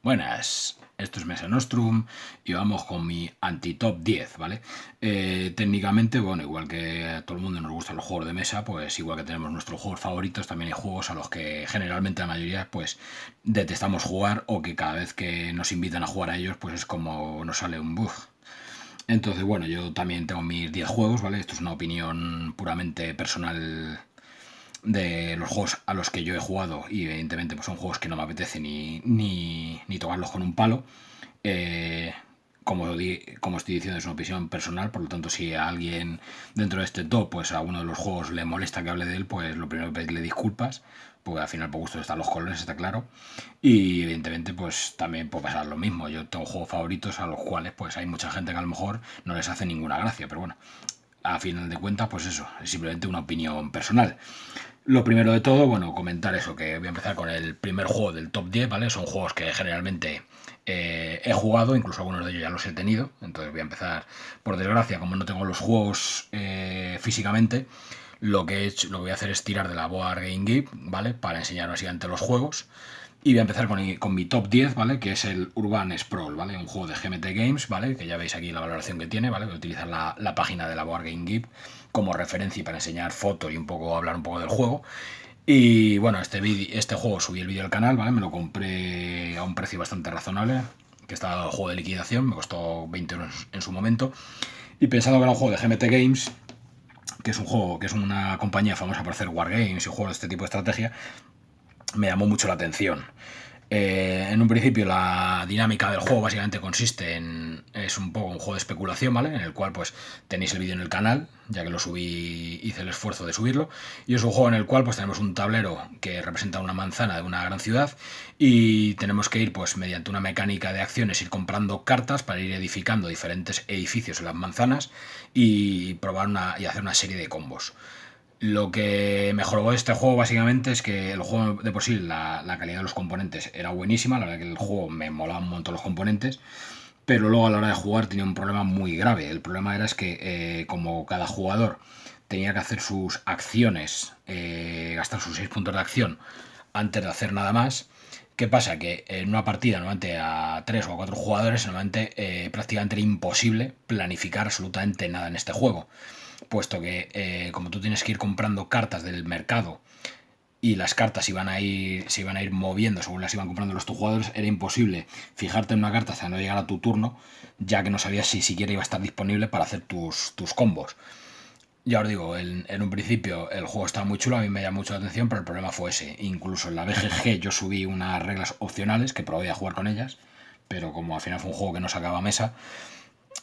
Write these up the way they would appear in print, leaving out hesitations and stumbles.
Buenas, esto es Mesa Nostrum y vamos con mi anti-top 10, ¿vale? Técnicamente, bueno, igual que a todo el mundo nos gustan los juegos de mesa, pues igual que tenemos nuestros juegos favoritos, también hay juegos a los que generalmente la mayoría, pues, detestamos jugar o que cada vez que nos invitan a jugar a ellos, pues es como nos sale un bug. Entonces, bueno, yo también tengo mis 10 juegos, ¿vale? Esto es una opinión puramente personal de los juegos a los que yo he jugado y evidentemente pues son juegos que no me apetece ni tocarlos con un palo. Eh, como estoy diciendo, es una opinión personal, por lo tanto, si a alguien dentro de este top, pues a uno de los juegos le molesta que hable de él, pues lo primero que pedirle disculpas, porque al final por gusto están los colores, está claro. Y evidentemente, pues también puede pasar lo mismo. Yo tengo juegos favoritos a los cuales pues hay mucha gente que a lo mejor no les hace ninguna gracia, pero bueno, a final de cuentas, pues eso, es simplemente una opinión personal. Lo primero de todo, bueno, comentar eso, que voy a empezar con el primer juego del top 10, ¿vale? Son juegos que generalmente he jugado, incluso algunos de ellos ya los he tenido, entonces voy a empezar, por desgracia, como no tengo los juegos físicamente, lo que voy a hacer es tirar de la Board Game Geek, ¿vale? Para enseñar básicamente los juegos. Y voy a empezar con mi top 10, ¿vale? Que es el Urban Sprawl, ¿vale? Un juego de GMT Games, ¿vale? Que ya veis aquí la valoración que tiene, ¿vale? Voy a utilizar la página de la Board Game Geek como referencia y para enseñar fotos y un poco hablar un poco del juego. Y bueno, este juego subí el vídeo al canal, ¿vale? Me lo compré a un precio bastante razonable, que estaba el juego de liquidación, me costó 20 euros en su momento. Y pensando que era un juego de GMT Games, que es un juego, que es una compañía famosa por hacer wargames y juegos de este tipo de estrategia, me llamó mucho la atención. En un principio la dinámica del juego básicamente consiste en... es un poco un juego de especulación, ¿vale? En el cual pues tenéis el vídeo en el canal, ya que lo subí, hice el esfuerzo de subirlo. Y es un juego en el cual pues tenemos un tablero que representa una manzana de una gran ciudad y tenemos que ir pues mediante una mecánica de acciones, ir comprando cartas para ir edificando diferentes edificios en las manzanas y probar y hacer una serie de combos. Lo que mejoró este juego básicamente es que el juego de por sí, la calidad de los componentes era buenísima, la verdad que el juego me molaba un montón los componentes, pero luego a la hora de jugar tenía un problema muy grave. El problema era es que como cada jugador tenía que hacer sus acciones, gastar sus 6 puntos de acción antes de hacer nada más. ¿Qué pasa? Que en una partida, normalmente a 3 o a 4 jugadores, normalmente prácticamente era imposible planificar absolutamente nada en este juego, puesto que como tú tienes que ir comprando cartas del mercado y las cartas se iban a ir moviendo según las iban comprando los tus jugadores, era imposible fijarte en una carta hasta no llegar a tu turno, ya que no sabías si siquiera iba a estar disponible para hacer tus combos. Ya os digo, en un principio el juego estaba muy chulo, a mí me llamó mucho la atención, pero el problema fue ese. Incluso en la BGG yo subí unas reglas opcionales que probé a jugar con ellas, pero como al final fue un juego que no sacaba mesa,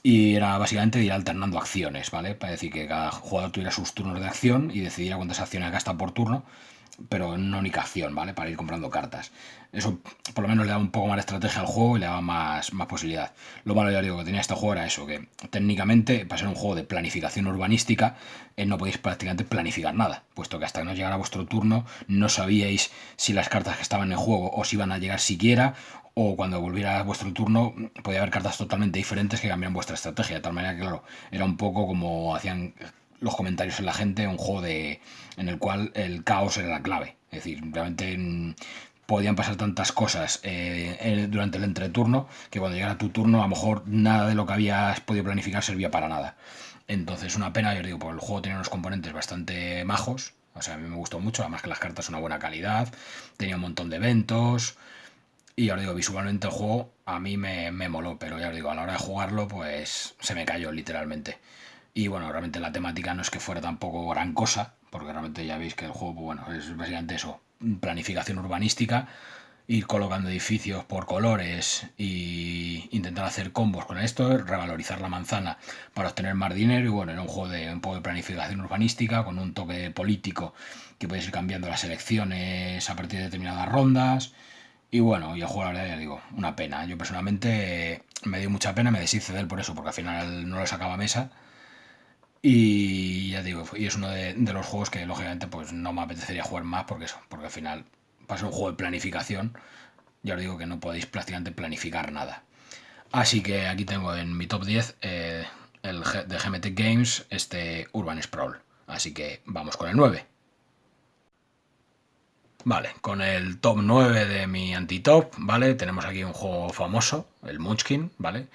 y era básicamente ir alternando acciones, ¿vale? Para decir que cada jugador tuviera sus turnos de acción y decidiera cuántas acciones gasta por turno, pero en una única acción, ¿vale? Para ir comprando cartas. Eso por lo menos le daba un poco más de estrategia al juego y le daba más posibilidad. Lo malo, ya digo, que tenía este juego era eso, que técnicamente, para ser un juego de planificación urbanística, no podéis prácticamente planificar nada, puesto que hasta que no llegara vuestro turno no sabíais si las cartas que estaban en juego os iban a llegar siquiera, o cuando volviera vuestro turno podía haber cartas totalmente diferentes que cambiaran vuestra estrategia, de tal manera que, claro, era un poco como hacían los comentarios en la gente, un juego en el cual el caos era la clave. Es decir, realmente podían pasar tantas cosas durante el entreturno que cuando llegara tu turno a lo mejor nada de lo que habías podido planificar servía para nada. Entonces, una pena, yo os digo, porque el juego tenía unos componentes bastante majos. O sea, a mí me gustó mucho, además que las cartas son una buena calidad, tenía un montón de eventos. Y ya os digo, visualmente el juego a mí me moló, pero ya os digo, a la hora de jugarlo, pues se me cayó literalmente. Y bueno, realmente la temática no es que fuera tampoco gran cosa, porque realmente ya veis que el juego, pues bueno, es básicamente eso, planificación urbanística, ir colocando edificios por colores y intentar hacer combos con esto, revalorizar la manzana para obtener más dinero. Y bueno, era un juego de un poco de planificación urbanística con un toque político que podéis ir cambiando las elecciones a partir de determinadas rondas. Y bueno, y el juego, la verdad, ya digo, una pena. Yo personalmente me dio mucha pena, me deshice de él por eso, porque al final no lo sacaba a mesa. Y ya digo, y es uno de los juegos que lógicamente pues no me apetecería jugar más porque eso, porque al final pasa un juego de planificación, ya os digo que no podéis prácticamente planificar nada. Así que aquí tengo en mi top 10 de GMT Games este Urban Sprawl. Así que vamos con el 9. Vale, con el top 9 de mi anti-top, ¿vale? Tenemos aquí un juego famoso, el Munchkin, ¿vale?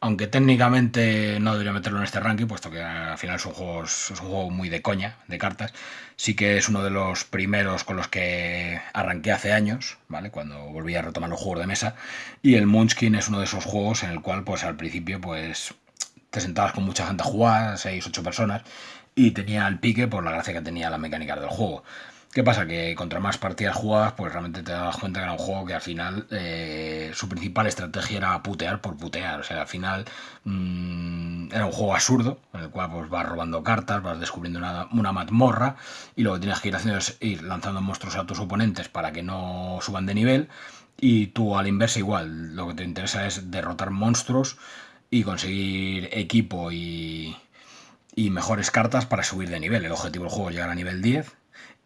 Aunque técnicamente no debería meterlo en este ranking, puesto que al final es un juego muy de coña, de cartas. Sí que es uno de los primeros con los que arranqué hace años, ¿vale? Cuando volví a retomar los juegos de mesa. Y el Munchkin es uno de esos juegos en el cual, pues al principio, pues te sentabas con mucha gente a jugar, 6 8 personas, y tenía el pique por la gracia que tenía las mecánicas del juego. ¿Qué pasa? Que contra más partidas jugadas, pues realmente te das cuenta que era un juego que al final su principal estrategia era putear por putear. O sea, al final era un juego absurdo, en el cual pues vas robando cartas, vas descubriendo una mazmorra, y lo que tienes que ir haciendo es ir lanzando monstruos a tus oponentes para que no suban de nivel. Y tú a la inversa igual, lo que te interesa es derrotar monstruos y conseguir equipo y mejores cartas para subir de nivel. El objetivo del juego es llegar a nivel 10.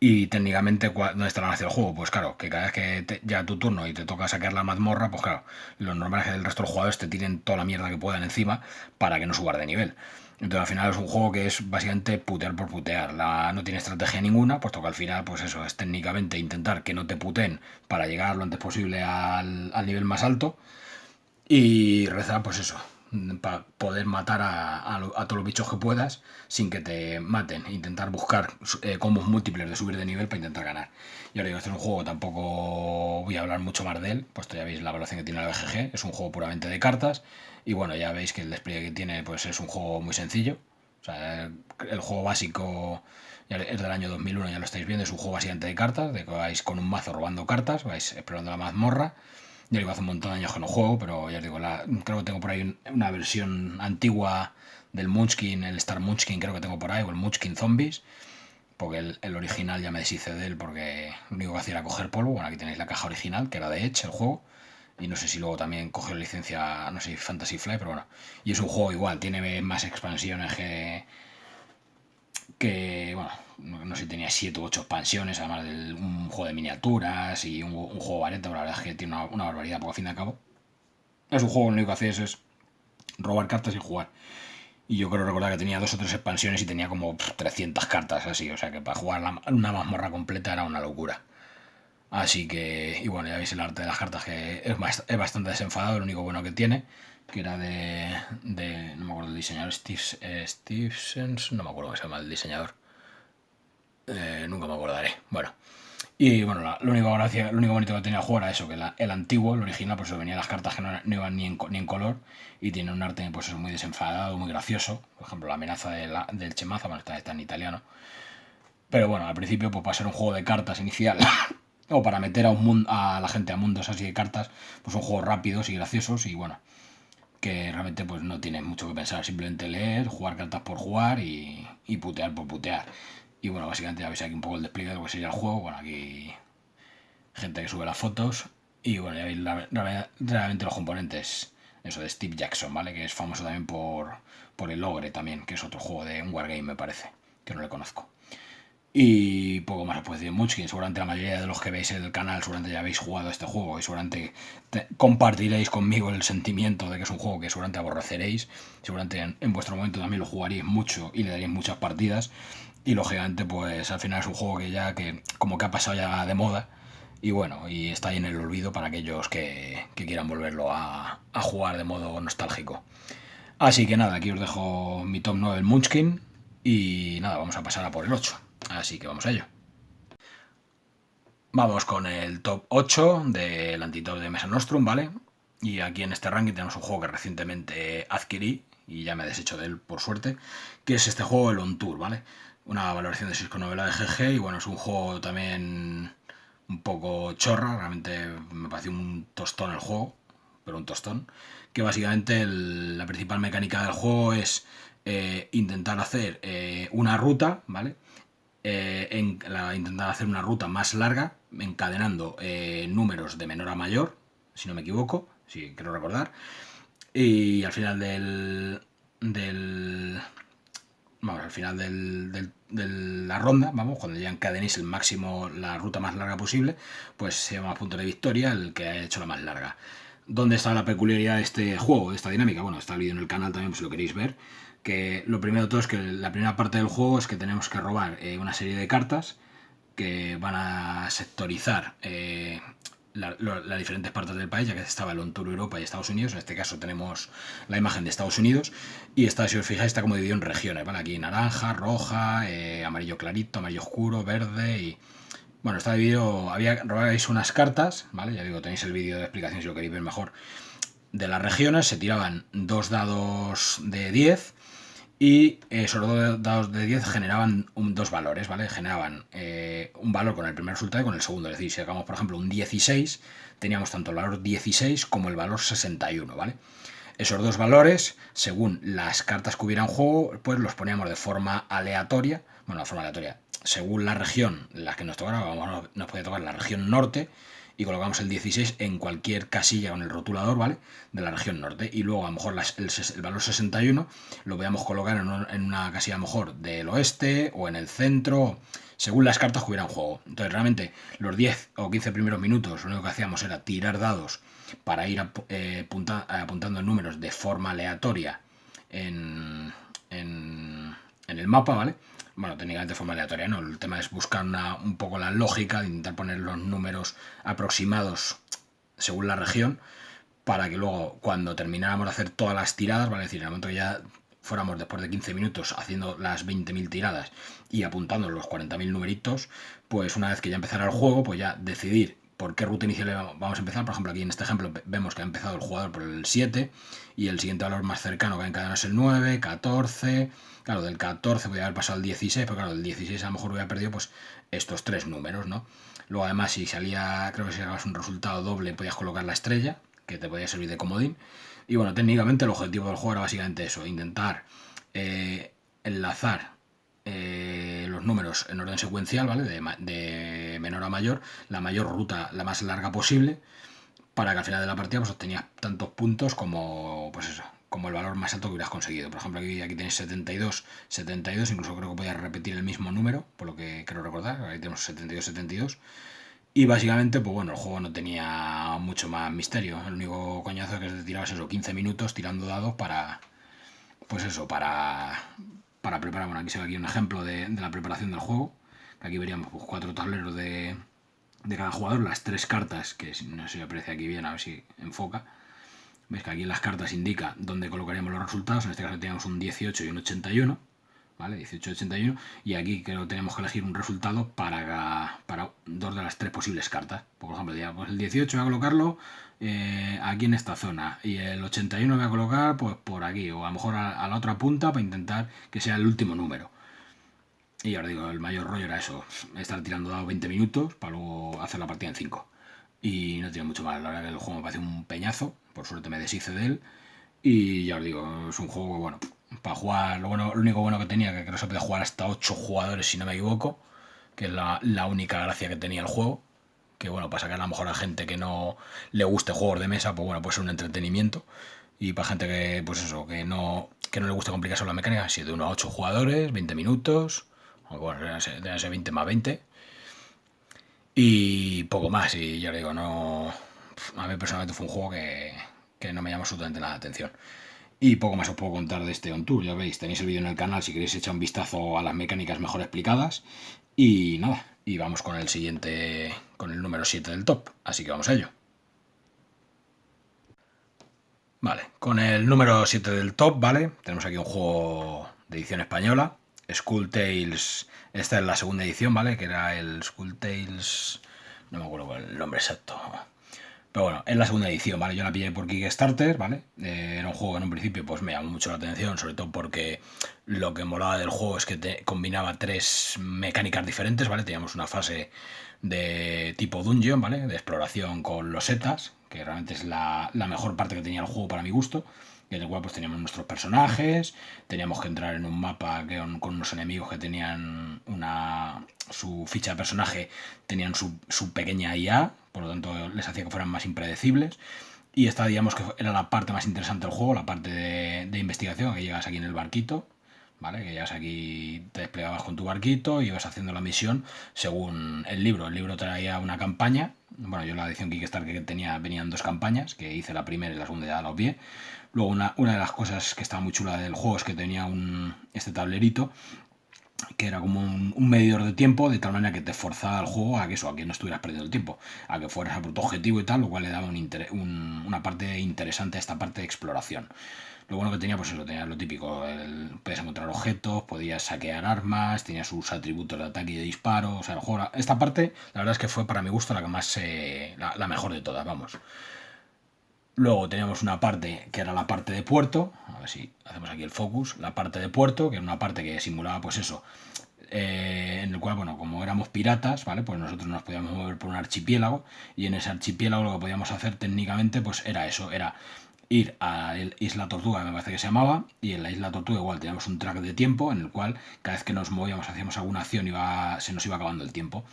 Y técnicamente, ¿dónde está la gracia del juego? Pues claro, que cada vez que llega tu turno y te toca sacar la mazmorra, pues claro, lo normal es que el resto de los jugadores te tiren toda la mierda que puedan encima para que no subas de nivel. Entonces al final es un juego que es básicamente putear por putear. No tiene estrategia ninguna, puesto que al final, pues eso, es técnicamente intentar que no te puteen para llegar lo antes posible al nivel más alto. Y rezar, pues eso, para poder matar a todos los bichos que puedas sin que te maten. Intentar buscar combos múltiples de subir de nivel para intentar ganar. Y ahora digo, este es un juego, tampoco voy a hablar mucho más de él, puesto ya veis la evaluación que tiene la BGG. Es un juego puramente de cartas. Y bueno, ya veis que el despliegue que tiene pues es un juego muy sencillo. O sea, el juego básico es del año 2001, ya lo estáis viendo. Es un juego básicamente de cartas, de que vais con un mazo robando cartas, vais explorando la mazmorra. Ya digo, hace un montón de años que no juego, pero ya os digo, creo que tengo por ahí una versión antigua del Munchkin, el Star Munchkin creo que tengo por ahí, o el Munchkin Zombies, porque el original ya me deshice de él porque lo único que hacía era coger polvo. Bueno, aquí tenéis la caja original, que era de Edge, el juego, y no sé si luego también cogió licencia, no sé, Fantasy Flight, pero bueno. Y es un juego igual, tiene más expansiones que bueno, no sé si tenía 7 u 8 expansiones, además de un juego de miniaturas y un juego vareta, pero la verdad es que tiene una barbaridad, porque al fin y al cabo es un juego, lo único que haces es robar cartas y jugar. Y yo creo recordar que tenía 2 o 3 expansiones y tenía como 300 cartas así, o sea que para jugar una mazmorra completa era una locura. Así que, y bueno, ya veis el arte de las cartas, que es bastante desenfadado, lo único bueno que tiene, que era no me acuerdo el diseñador, Stevens, no me acuerdo cómo se llama el diseñador. Nunca me acordaré. Bueno. Y bueno, lo único bonito que tenía el juego era eso, que el antiguo, el original, pues eso, venía las cartas que no iban ni en color, y tiene un arte pues eso, muy desenfadado, muy gracioso. Por ejemplo, la amenaza del Chemaza, bueno, está en italiano. Pero bueno, al principio, pues para ser un juego de cartas inicial, o para meter a la gente a mundos así de cartas, pues son juegos rápidos y graciosos, y bueno, que realmente pues no tiene mucho que pensar, simplemente leer, jugar cartas por jugar y putear por putear. Y bueno, básicamente ya veis aquí un poco el despliegue de lo que sería el juego. Bueno, aquí gente que sube las fotos. Y bueno, ya veis realmente los componentes. Eso de Steve Jackson, ¿vale? Que es famoso también por el Ogre también, que es otro juego de un Wargame, me parece. Que no le conozco. Y poco más os puedo decir mucho. Y seguramente la mayoría de los que veis en el canal seguramente ya habéis jugado este juego. Y seguramente compartiréis conmigo el sentimiento de que es un juego que seguramente aborreceréis. Seguramente en vuestro momento también lo jugaréis mucho y le daréis muchas partidas. Y lógicamente, pues al final es un juego que como que ha pasado ya de moda. Y bueno, y está ahí en el olvido para aquellos que quieran volverlo a jugar de modo nostálgico. Así que nada, aquí os dejo mi top 9 del Munchkin. Y nada, vamos a pasar a por el 8. Así que vamos a ello. Vamos con el top 8 del antitop de Mesa Nostrum, ¿vale? Y aquí en este ranking tenemos un juego que recientemente adquirí y ya me he deshecho de él por suerte, que es este juego, el On Tour, ¿vale? Una valoración de 6,9 de GG y bueno, es un juego también un poco chorra, realmente me pareció un tostón el juego, pero un tostón, que básicamente la principal mecánica del juego es intentar hacer una ruta, ¿vale? Intentar hacer una ruta más larga, encadenando números de menor a mayor, si no me equivoco, si quiero recordar, y al final vamos, al final de la ronda, vamos, cuando ya encadenéis el máximo, la ruta más larga posible, pues se llama punto de victoria el que ha hecho la más larga. ¿Dónde está la peculiaridad de este juego, de esta dinámica? Bueno, está el vídeo en el canal también, si lo queréis ver. Que lo primero de todo es que la primera parte del juego es que tenemos que robar una serie de cartas que van a sectorizar las diferentes partes del país, ya que estaba el on-tour Europa y Estados Unidos. En este caso tenemos la imagen de Estados Unidos y está, si os fijáis, está como dividido en regiones, ¿vale? Aquí naranja, roja, amarillo clarito, amarillo oscuro, verde y... Bueno, está dividido, robáis unas cartas, ¿vale? Ya digo, tenéis el vídeo de explicación si lo queréis ver mejor. De las regiones se tiraban 2 dados de 10 y esos 2 dados de 10 generaban 2 valores, ¿vale? Generaban un valor con el primer resultado y con el segundo. Es decir, si sacamos, por ejemplo, un 16, teníamos tanto el valor 16 como el valor 61, ¿vale? Esos 2 valores, según las cartas que hubiera en juego, pues los poníamos de forma aleatoria. Bueno, de forma aleatoria. Según la región en la que nos tocara, nos podía tocar la región norte y colocamos el 16 en cualquier casilla con el rotulador, ¿vale? De la región norte. Y luego a lo mejor el valor 61 lo podíamos colocar en una casilla a lo mejor del oeste o en el centro, según las cartas que hubiera en juego. Entonces realmente los 10 o 15 primeros minutos lo único que hacíamos era tirar dados para ir apuntando números de forma aleatoria en el mapa, ¿vale? Bueno, técnicamente de forma aleatoria, ¿no? El tema es buscar un poco la lógica de intentar poner los números aproximados según la región para que luego, cuando termináramos de hacer todas las tiradas, ¿vale? Es decir, en el momento que ya fuéramos después de 15 minutos haciendo las 20.000 tiradas y apuntando los 40.000 numeritos, pues una vez que ya empezara el juego, pues ya decidir por qué ruta inicial vamos a empezar. Por ejemplo, aquí en este ejemplo vemos que ha empezado el jugador por el 7 y el siguiente valor más cercano que va encadenado es el 9, 14... Claro, del 14 podría haber pasado al 16, pero claro, del 16 a lo mejor hubiera perdido pues estos 3 números, ¿no? Luego además si salía, creo que si sacabas un resultado doble podías colocar la estrella, que te podía servir de comodín. Y bueno, técnicamente el objetivo del juego era básicamente eso, intentar enlazar los números en orden secuencial, ¿vale? De menor a mayor, la mayor ruta, la más larga posible, para que al final de la partida pues obtenías tantos puntos como, pues eso, como el valor más alto que hubieras conseguido. Por ejemplo, aquí tenéis 72, 72, incluso creo que podías repetir el mismo número, por lo que creo recordar, aquí tenemos 72, 72. Y básicamente, pues bueno, el juego no tenía mucho más misterio. El único coñazo es que te tirabas eso, 15 minutos tirando dados para, pues eso, para preparar. Bueno, aquí se ve aquí un ejemplo de la preparación del juego. Aquí veríamos pues, 4 tableros de cada jugador, las 3 cartas, que no sé si aparece aquí bien, a ver si enfoca. Veis que aquí en las cartas indica dónde colocaríamos los resultados. En este caso teníamos un 18 y un 81. ¿Vale? 18 y 81. Y aquí creo que tenemos que elegir un resultado para 2 de las 3 posibles cartas. Por ejemplo, pues el 18 voy a colocarlo aquí en esta zona. Y el 81 voy a colocar pues por aquí. O a lo mejor a la otra punta para intentar que sea el último número. Y ahora digo, el mayor rollo era eso. Estar tirando dados 20 minutos para luego hacer la partida en 5. Y no tiene mucho más. La verdad que el juego me parece un peñazo. Por suerte me deshice de él. Y ya os digo, es un juego que, bueno, para jugar, lo único bueno que tenía, que creo que se puede jugar hasta 8 jugadores, si no me equivoco, que es la única gracia que tenía el juego. Que bueno, para sacar a lo mejor a gente que no le guste juegos de mesa, pues bueno, puede ser un entretenimiento. Y para gente que, pues eso, que no le guste complicarse la mecánica, así de 1 a 8 jugadores, 20 minutos, o bueno, deben ser 20 más 20. Y poco más, y ya os digo, no. A mí personalmente fue un juego que no me llama absolutamente nada la atención. Y poco más os puedo contar de este On Tour, ya veis, tenéis el vídeo en el canal si queréis echar un vistazo a las mecánicas mejor explicadas. Y nada, y vamos con el siguiente, con el número 7 del top, así que vamos a ello. Vale, con el número 7 del top, ¿vale? Tenemos aquí un juego de edición española, Skull Tales, esta es la segunda edición, ¿vale? Que era el Skull Tales, no me acuerdo el nombre exacto. Pero bueno, es la segunda edición, ¿vale? Yo la pillé por Kickstarter, ¿vale? Era un juego que en un principio pues me llamó mucho la atención, sobre todo porque lo que molaba del juego es que combinaba 3 mecánicas diferentes, ¿vale? Teníamos una fase de tipo dungeon, ¿vale? De exploración con los setas, que realmente es la mejor parte que tenía el juego para mi gusto, en el cual pues teníamos nuestros personajes, teníamos que entrar en un mapa con unos enemigos que tenían su ficha de personaje, tenían su pequeña IA, por lo tanto les hacía que fueran más impredecibles. Y esta, digamos que era la parte más interesante del juego, la parte de investigación, que llegas aquí en el barquito, ¿vale? Que llegas aquí, te desplegabas con tu barquito y ibas haciendo la misión según el libro. El libro traía una campaña. Bueno, yo la edición Kickstarter que tenía venían 2 campañas, que hice la primera y la segunda ya la obvié. Luego una de las cosas que estaba muy chula del juego es que tenía este tablerito que era como un medidor de tiempo, de tal manera que te forzaba el juego a que eso, a que no estuvieras perdiendo el tiempo, a que fueras a por tu objetivo y tal, lo cual le daba una parte interesante a esta parte de exploración. Lo bueno que tenía, pues eso, tenía lo típico, podías encontrar objetos, podías saquear armas, tenía sus atributos de ataque y de disparo, o sea, el juego, esta parte, la verdad es que fue para mi gusto la que más, la mejor de todas, vamos. Luego teníamos una parte que era la parte de puerto, a ver si hacemos aquí el focus, la parte de puerto, que era una parte que simulaba pues eso, en el cual, bueno, como éramos piratas, ¿vale? Pues nosotros nos podíamos mover por un archipiélago y en ese archipiélago lo que podíamos hacer técnicamente pues era eso, era ir a Isla Tortuga, me parece que se llamaba, y en la Isla Tortuga igual teníamos un track de tiempo en el cual cada vez que nos movíamos, hacíamos alguna acción, se nos iba acabando el tiempo.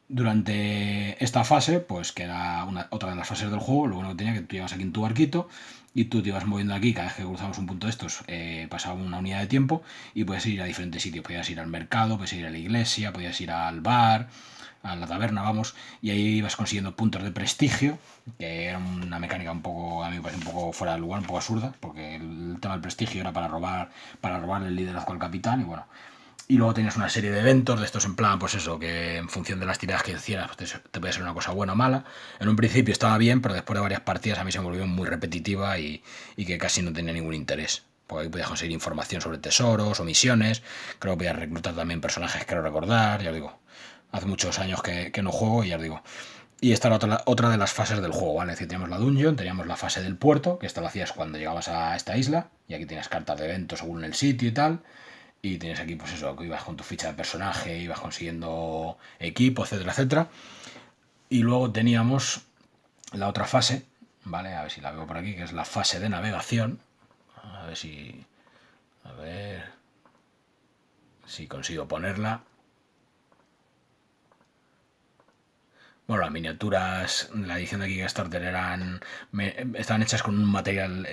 Durante esta fase, pues que era otra de las fases del juego, lo bueno que tenía que tú ibas aquí en tu barquito y tú te ibas moviendo aquí, cada vez que cruzabas un punto de estos, pasaba una unidad de tiempo y puedes ir a diferentes sitios, podías ir al mercado, podías ir a la iglesia, podías ir al bar, a la taberna, vamos, y ahí ibas consiguiendo puntos de prestigio, que era una mecánica un poco, a mí me parece un poco fuera de lugar, un poco absurda, porque el tema del prestigio era para robar el liderazgo al capitán, y bueno. Y luego tenías una serie de eventos de estos en plan, pues eso, que en función de las tiradas que hicieras, pues te podía ser una cosa buena o mala. En un principio estaba bien, pero después de varias partidas a mí se me volvió muy repetitiva y que casi no tenía ningún interés. Porque ahí podías conseguir información sobre tesoros o misiones. Creo que podías reclutar también personajes, quiero recordar, ya os digo. Hace muchos años que no juego y ya os digo. Y esta era otra de las fases del juego, ¿vale? Es decir, teníamos la dungeon, teníamos la fase del puerto, que esta lo hacías cuando llegabas a esta isla, y aquí tienes cartas de eventos según el sitio y tal. Y tienes aquí, pues eso, que ibas con tu ficha de personaje, ibas consiguiendo equipo, etcétera, etcétera. Y luego teníamos la otra fase, ¿vale? A ver si la veo por aquí, que es la fase de navegación. A ver si. A ver. Si consigo ponerla. Bueno, las miniaturas, la edición de Kickstarter estaban hechas con un material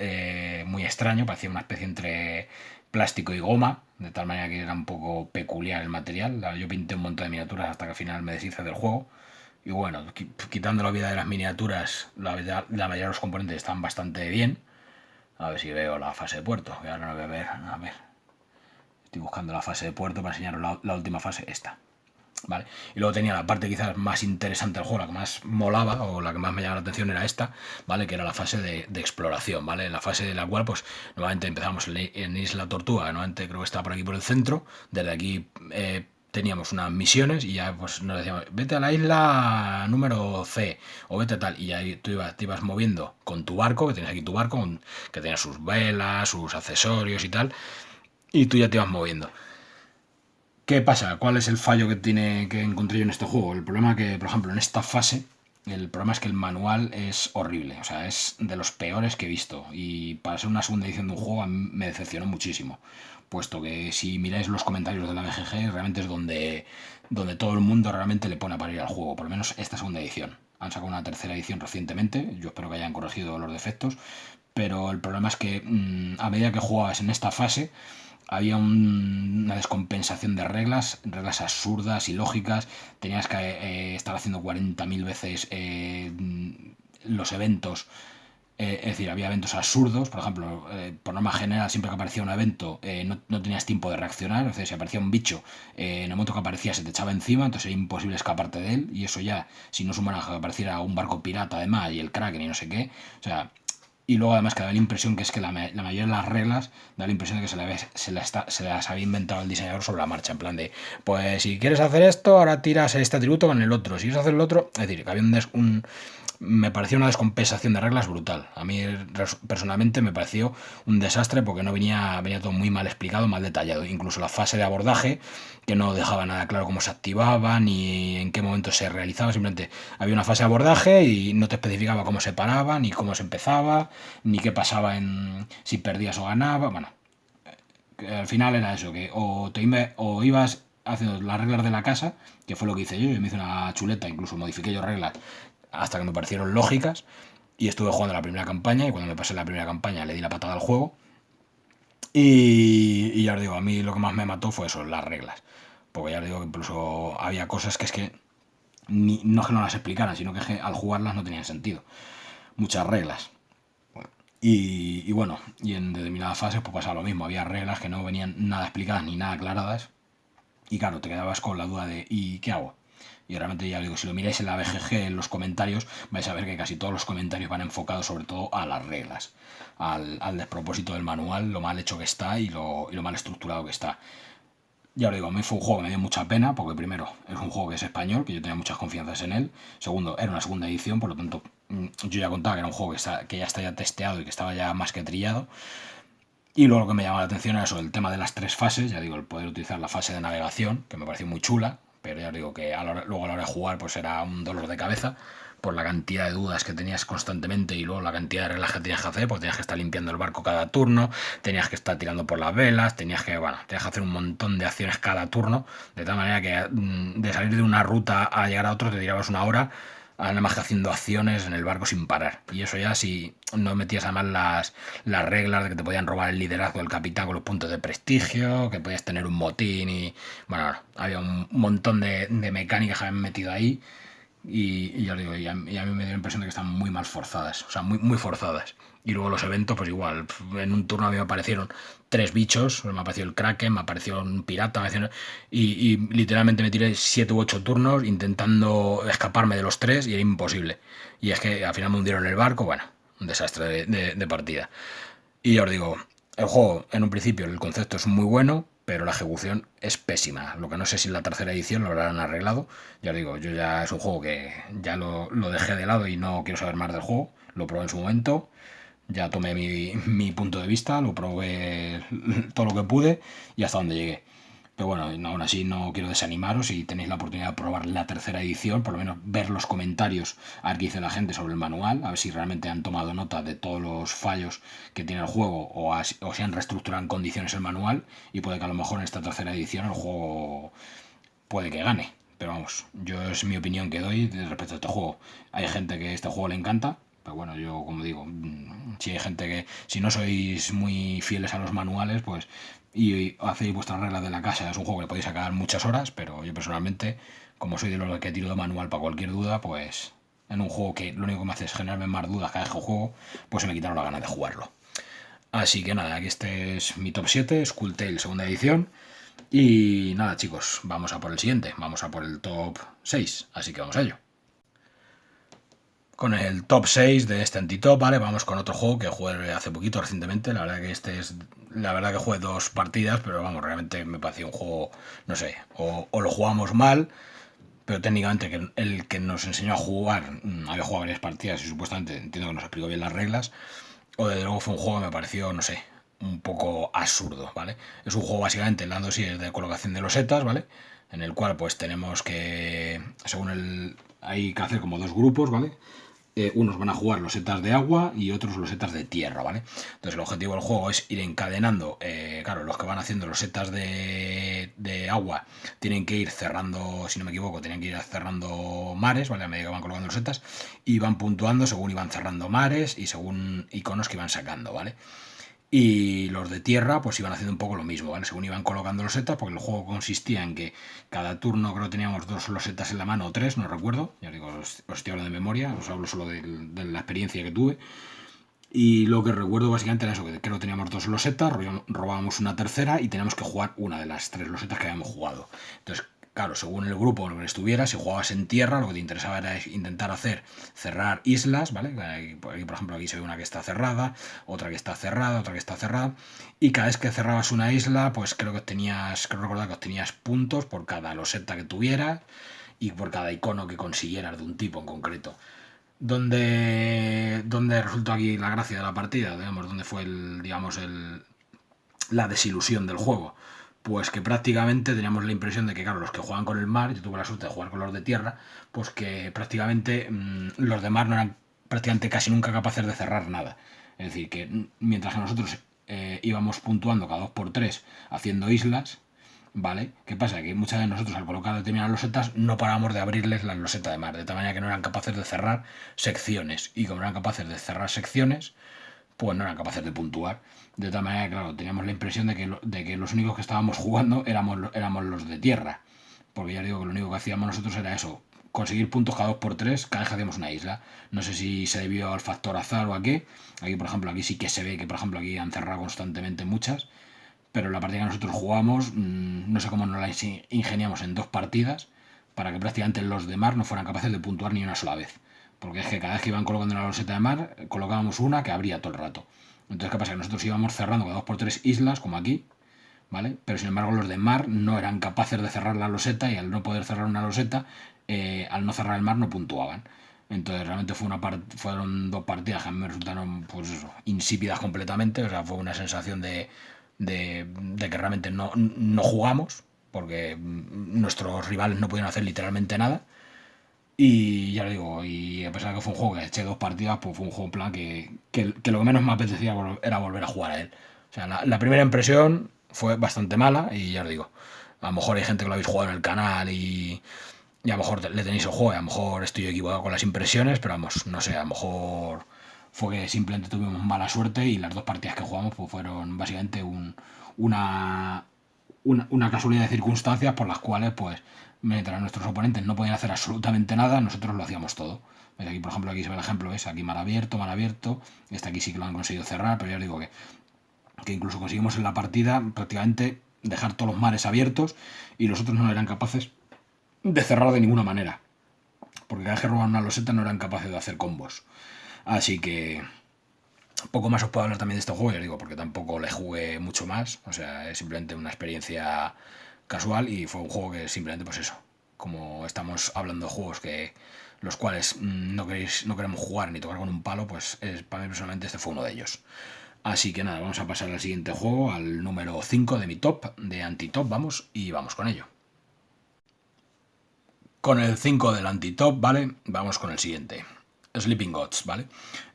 muy extraño, parecía una especie entre plástico y goma, de tal manera que era un poco peculiar el material. Yo pinté un montón de miniaturas hasta que al final me deshice del juego. Y bueno, quitando la vida de las miniaturas, la mayoría de los componentes están bastante bien. A ver si veo la fase de puerto, que ahora no voy a ver. A ver, estoy buscando la fase de puerto para enseñaros la última fase, esta. ¿Vale? Y luego tenía la parte quizás más interesante del juego, la que más molaba o la que más me llamaba la atención era esta, ¿vale? Que era la fase de exploración, ¿vale? La fase en la cual, pues, nuevamente empezamos en Isla Tortuga, nuevamente creo que está por aquí por el centro, desde aquí teníamos unas misiones y ya pues nos decíamos, vete a la isla número C o vete a tal, y ahí te ibas moviendo con tu barco, que tienes aquí tu barco, que tenía sus velas, sus accesorios y tal, y tú ya te ibas moviendo. ¿Qué pasa? ¿Cuál es el fallo que encontré yo en este juego? El problema que, por ejemplo, en esta fase, el problema es que el manual es horrible. O sea, es de los peores que he visto. Y para ser una segunda edición de un juego a mí me decepcionó muchísimo. Puesto que si miráis los comentarios de la BGG, realmente es donde todo el mundo realmente le pone a parir al juego. Por lo menos esta segunda edición. Han sacado una tercera edición recientemente. Yo espero que hayan corregido los defectos. Pero el problema es que a medida que jugabas en esta fase, había una descompensación de reglas absurdas y lógicas, tenías que estar haciendo 40.000 veces los eventos, es decir, había eventos absurdos, por ejemplo, por norma general, siempre que aparecía un evento no tenías tiempo de reaccionar, es decir, si aparecía un bicho, en el momento que aparecía se te echaba encima, entonces era imposible escaparte de él, y eso ya, si no sumara que apareciera un barco pirata además y el Kraken y no sé qué, o sea, y luego además que da la impresión que es que la mayoría de las reglas da la impresión de que se las había inventado el diseñador sobre la marcha, en plan de, pues si quieres hacer esto, ahora tiras este atributo con el otro, si quieres hacer el otro, es decir, que había me pareció una descompensación de reglas brutal. A mí personalmente me pareció un desastre porque venía todo muy mal explicado, mal detallado. Incluso la fase de abordaje, que no dejaba nada claro cómo se activaba ni en qué momento se realizaba. Simplemente había una fase de abordaje y no te especificaba cómo se paraba, ni cómo se empezaba, ni qué pasaba si perdías o ganabas. Bueno, al final era eso, que o ibas haciendo las reglas de la casa, que fue lo que hice yo me hice una chuleta, incluso modifiqué yo reglas hasta que me parecieron lógicas, y estuve jugando la primera campaña, y cuando me pasé la primera campaña le di la patada al juego, y ya os digo, a mí lo que más me mató fue eso, las reglas, porque ya os digo que incluso había cosas que es que no es que no las explicaran, sino que al jugarlas no tenían sentido, muchas reglas. Y bueno, y en determinadas fases pues pasaba lo mismo, había reglas que no venían nada explicadas ni nada aclaradas, Y claro, te quedabas con la duda de ¿y qué hago? Y realmente ya digo, si lo miráis en la BGG, en los comentarios, vais a ver que casi todos los comentarios van enfocados sobre todo a las reglas, al despropósito del manual, lo mal hecho que está y lo mal estructurado que está. Ya os digo, a mí fue un juego que me dio mucha pena, porque primero, es un juego que es español, que yo tenía muchas confianzas en él. Segundo, era una segunda edición, por lo tanto, yo ya contaba que era un juego que ya está ya testeado y que estaba ya más que trillado. Y luego lo que me llamaba la atención era eso, el tema de las 3 fases, ya digo, el poder utilizar la fase de navegación, que me pareció muy chula, pero ya digo que luego a la hora de jugar pues era un dolor de cabeza por la cantidad de dudas que tenías constantemente y luego la cantidad de reglas que tenías que hacer, porque tenías que estar limpiando el barco cada turno, tenías que estar tirando por las velas, tenías que hacer un montón de acciones cada turno, de tal manera que de salir de una ruta a llegar a otro te tirabas una hora nada más que haciendo acciones en el barco sin parar. Y eso ya si no metías además las reglas de que te podían robar el liderazgo del capitán con los puntos de prestigio, que podías tener un motín y... Bueno, había un montón de mecánicas que habían metido ahí y ya os digo, y a mí me dio la impresión de que están muy mal forzadas, o sea, muy, muy forzadas. Y luego los eventos, pues igual, en un turno a mí me aparecieron 3 bichos, me apareció el Kraken, me apareció un pirata, y literalmente me tiré 7 u 8 turnos intentando escaparme de los 3 y era imposible. Y es que al final me hundieron el barco, bueno, un desastre de partida. Y ya os digo, el juego en un principio el concepto es muy bueno, pero la ejecución es pésima. Lo que no sé si en la tercera edición lo habrán arreglado. Ya os digo, yo ya es un juego que ya lo dejé de lado y no quiero saber más del juego. Lo probé en su momento, ya tomé mi punto de vista, lo probé todo lo que pude y hasta donde llegué. Pero bueno, aún así no quiero desanimaros. Si tenéis la oportunidad de probar la tercera edición, por lo menos ver los comentarios, a ver qué dice la gente sobre el manual, a ver si realmente han tomado nota de todos los fallos que tiene el juego o si han reestructurado en condiciones el manual, y puede que a lo mejor en esta tercera edición el juego puede que gane. Pero vamos, yo es mi opinión que doy respecto a este juego. Hay gente que este juego le encanta, pero bueno, yo como digo, si hay gente que, si no sois muy fieles a los manuales, pues y hacéis vuestras reglas de la casa, es un juego que le podéis sacar muchas horas, pero yo personalmente, como soy de los que tiro de manual para cualquier duda, pues en un juego que lo único que me hace es generarme más dudas cada vez que juego, pues se me quitaron la ganas de jugarlo. Así que nada, aquí este es mi top 7, Skulltale segunda edición. Y nada, chicos, vamos a por el siguiente, vamos a por el top 6, así que vamos a ello. Con el top 6 de este antitop, ¿vale? Vamos con otro juego que jugué hace poquito, recientemente. La verdad que la verdad que jugué 2 partidas, pero vamos, realmente me pareció un juego, no sé, o lo jugamos mal, pero técnicamente el que nos enseñó a jugar había jugado varias partidas y supuestamente entiendo que nos explicó bien las reglas, o desde luego fue un juego que me pareció, no sé, un poco absurdo, ¿vale? Es un juego básicamente, el dando sí es de colocación de losetas, ¿vale? En el cual pues tenemos que, hay que hacer como 2 grupos, ¿vale? Unos van a jugar losetas de agua y otros losetas de tierra, ¿vale? Entonces el objetivo del juego es ir encadenando, claro, los que van haciendo losetas de agua tienen que ir cerrando, si no me equivoco, tienen que ir cerrando mares, ¿vale? A medida que van colocando losetas y van puntuando según iban cerrando mares y según iconos que iban sacando, ¿vale? Y los de tierra pues iban haciendo un poco lo mismo, ¿vale? Según iban colocando losetas, porque el juego consistía en que cada turno creo que teníamos 2 losetas en la mano o 3, no recuerdo, ya digo, os estoy hablando de memoria, os hablo solo de la experiencia que tuve. Y lo que recuerdo básicamente era eso, que creo que teníamos 2 losetas, robábamos una tercera y teníamos que jugar una de las 3 losetas que habíamos jugado. Entonces, claro, según el grupo en el que estuviera, si jugabas en tierra, lo que te interesaba era intentar cerrar islas, ¿vale? Aquí, por ejemplo, aquí se ve una que está cerrada, otra que está cerrada, otra que está cerrada. Y cada vez que cerrabas una isla, pues creo recordar que obtenías puntos por cada loseta que tuvieras y por cada icono que consiguieras de un tipo en concreto. Donde resultó aquí la gracia de la partida, digamos, donde fue la desilusión del juego. Pues que prácticamente teníamos la impresión de que, claro, los que juegan con el mar, yo tuve la suerte de jugar con los de tierra, pues que prácticamente los de mar no eran prácticamente casi nunca capaces de cerrar nada. Es decir, que mientras que nosotros íbamos puntuando cada 2 por 3 haciendo islas, ¿vale? ¿Qué pasa? Que muchas de nosotros al colocar determinadas losetas no parábamos de abrirles la loseta de mar, de tal manera que no eran capaces de cerrar secciones. Y como no eran capaces de cerrar secciones, pues no eran capaces de puntuar. De tal manera que, claro, teníamos la impresión de que los únicos que estábamos jugando éramos los de tierra. Porque ya digo que lo único que hacíamos nosotros era eso, conseguir puntos cada 2 por 3 cada vez que hacíamos una isla. No sé si se debió al factor azar o a qué. Aquí, por ejemplo, aquí sí que se ve que, por ejemplo, aquí han cerrado constantemente muchas. pero la partida que nosotros jugamos, no sé cómo nos la ingeniamos en 2 partidas para que prácticamente los de mar no fueran capaces de puntuar ni una sola vez. Porque es que cada vez que iban colocando la loseta de mar, colocábamos una que abría todo el rato. Entonces, ¿qué pasa? Que nosotros íbamos cerrando cada 2 por 3 islas, como aquí, ¿vale? Pero sin embargo los de mar no eran capaces de cerrar la loseta y al no poder cerrar una loseta, al no cerrar el mar no puntuaban. Entonces realmente fueron 2 partidas que a mí me resultaron pues eso, insípidas completamente, o sea, fue una sensación de que realmente no jugamos, porque nuestros rivales no podían hacer literalmente nada. Y ya lo digo, y a pesar de que fue un juego que eché 2 partidas, pues fue un juego en plan que lo que menos me apetecía era volver a jugar a él. O sea, la primera impresión fue bastante mala y ya lo digo. A lo mejor hay gente que lo habéis jugado en el canal y a lo mejor le tenéis el juego y a lo mejor estoy equivocado con las impresiones, pero vamos, no sé, a lo mejor fue que simplemente tuvimos mala suerte y las 2 partidas que jugamos pues fueron básicamente una, una casualidad de circunstancias por las cuales, pues, mientras nuestros oponentes no podían hacer absolutamente nada, nosotros lo hacíamos todo. ¿Ves? Aquí, por ejemplo, aquí se ve el ejemplo, ¿ves? Aquí mal abierto, mal abierto. Este aquí sí que lo han conseguido cerrar, pero ya os digo que incluso conseguimos en la partida prácticamente dejar todos los mares abiertos y los otros no eran capaces de cerrar de ninguna manera. Porque cada vez que robaban una loseta no eran capaces de hacer combos. Así que poco más os puedo hablar también de este juego, ya digo, porque tampoco le jugué mucho más. O sea, es simplemente una experiencia casual y fue un juego que simplemente, pues eso, como estamos hablando de juegos que los cuales no queremos jugar ni tocar con un palo, pues para mí personalmente este fue uno de ellos. Así que nada, vamos a pasar al siguiente juego, al número 5 de mi top, de Antitop, vamos, y vamos con ello. Con el 5 del Antitop, ¿vale? Vamos con el siguiente. Sleeping Gods, ¿vale?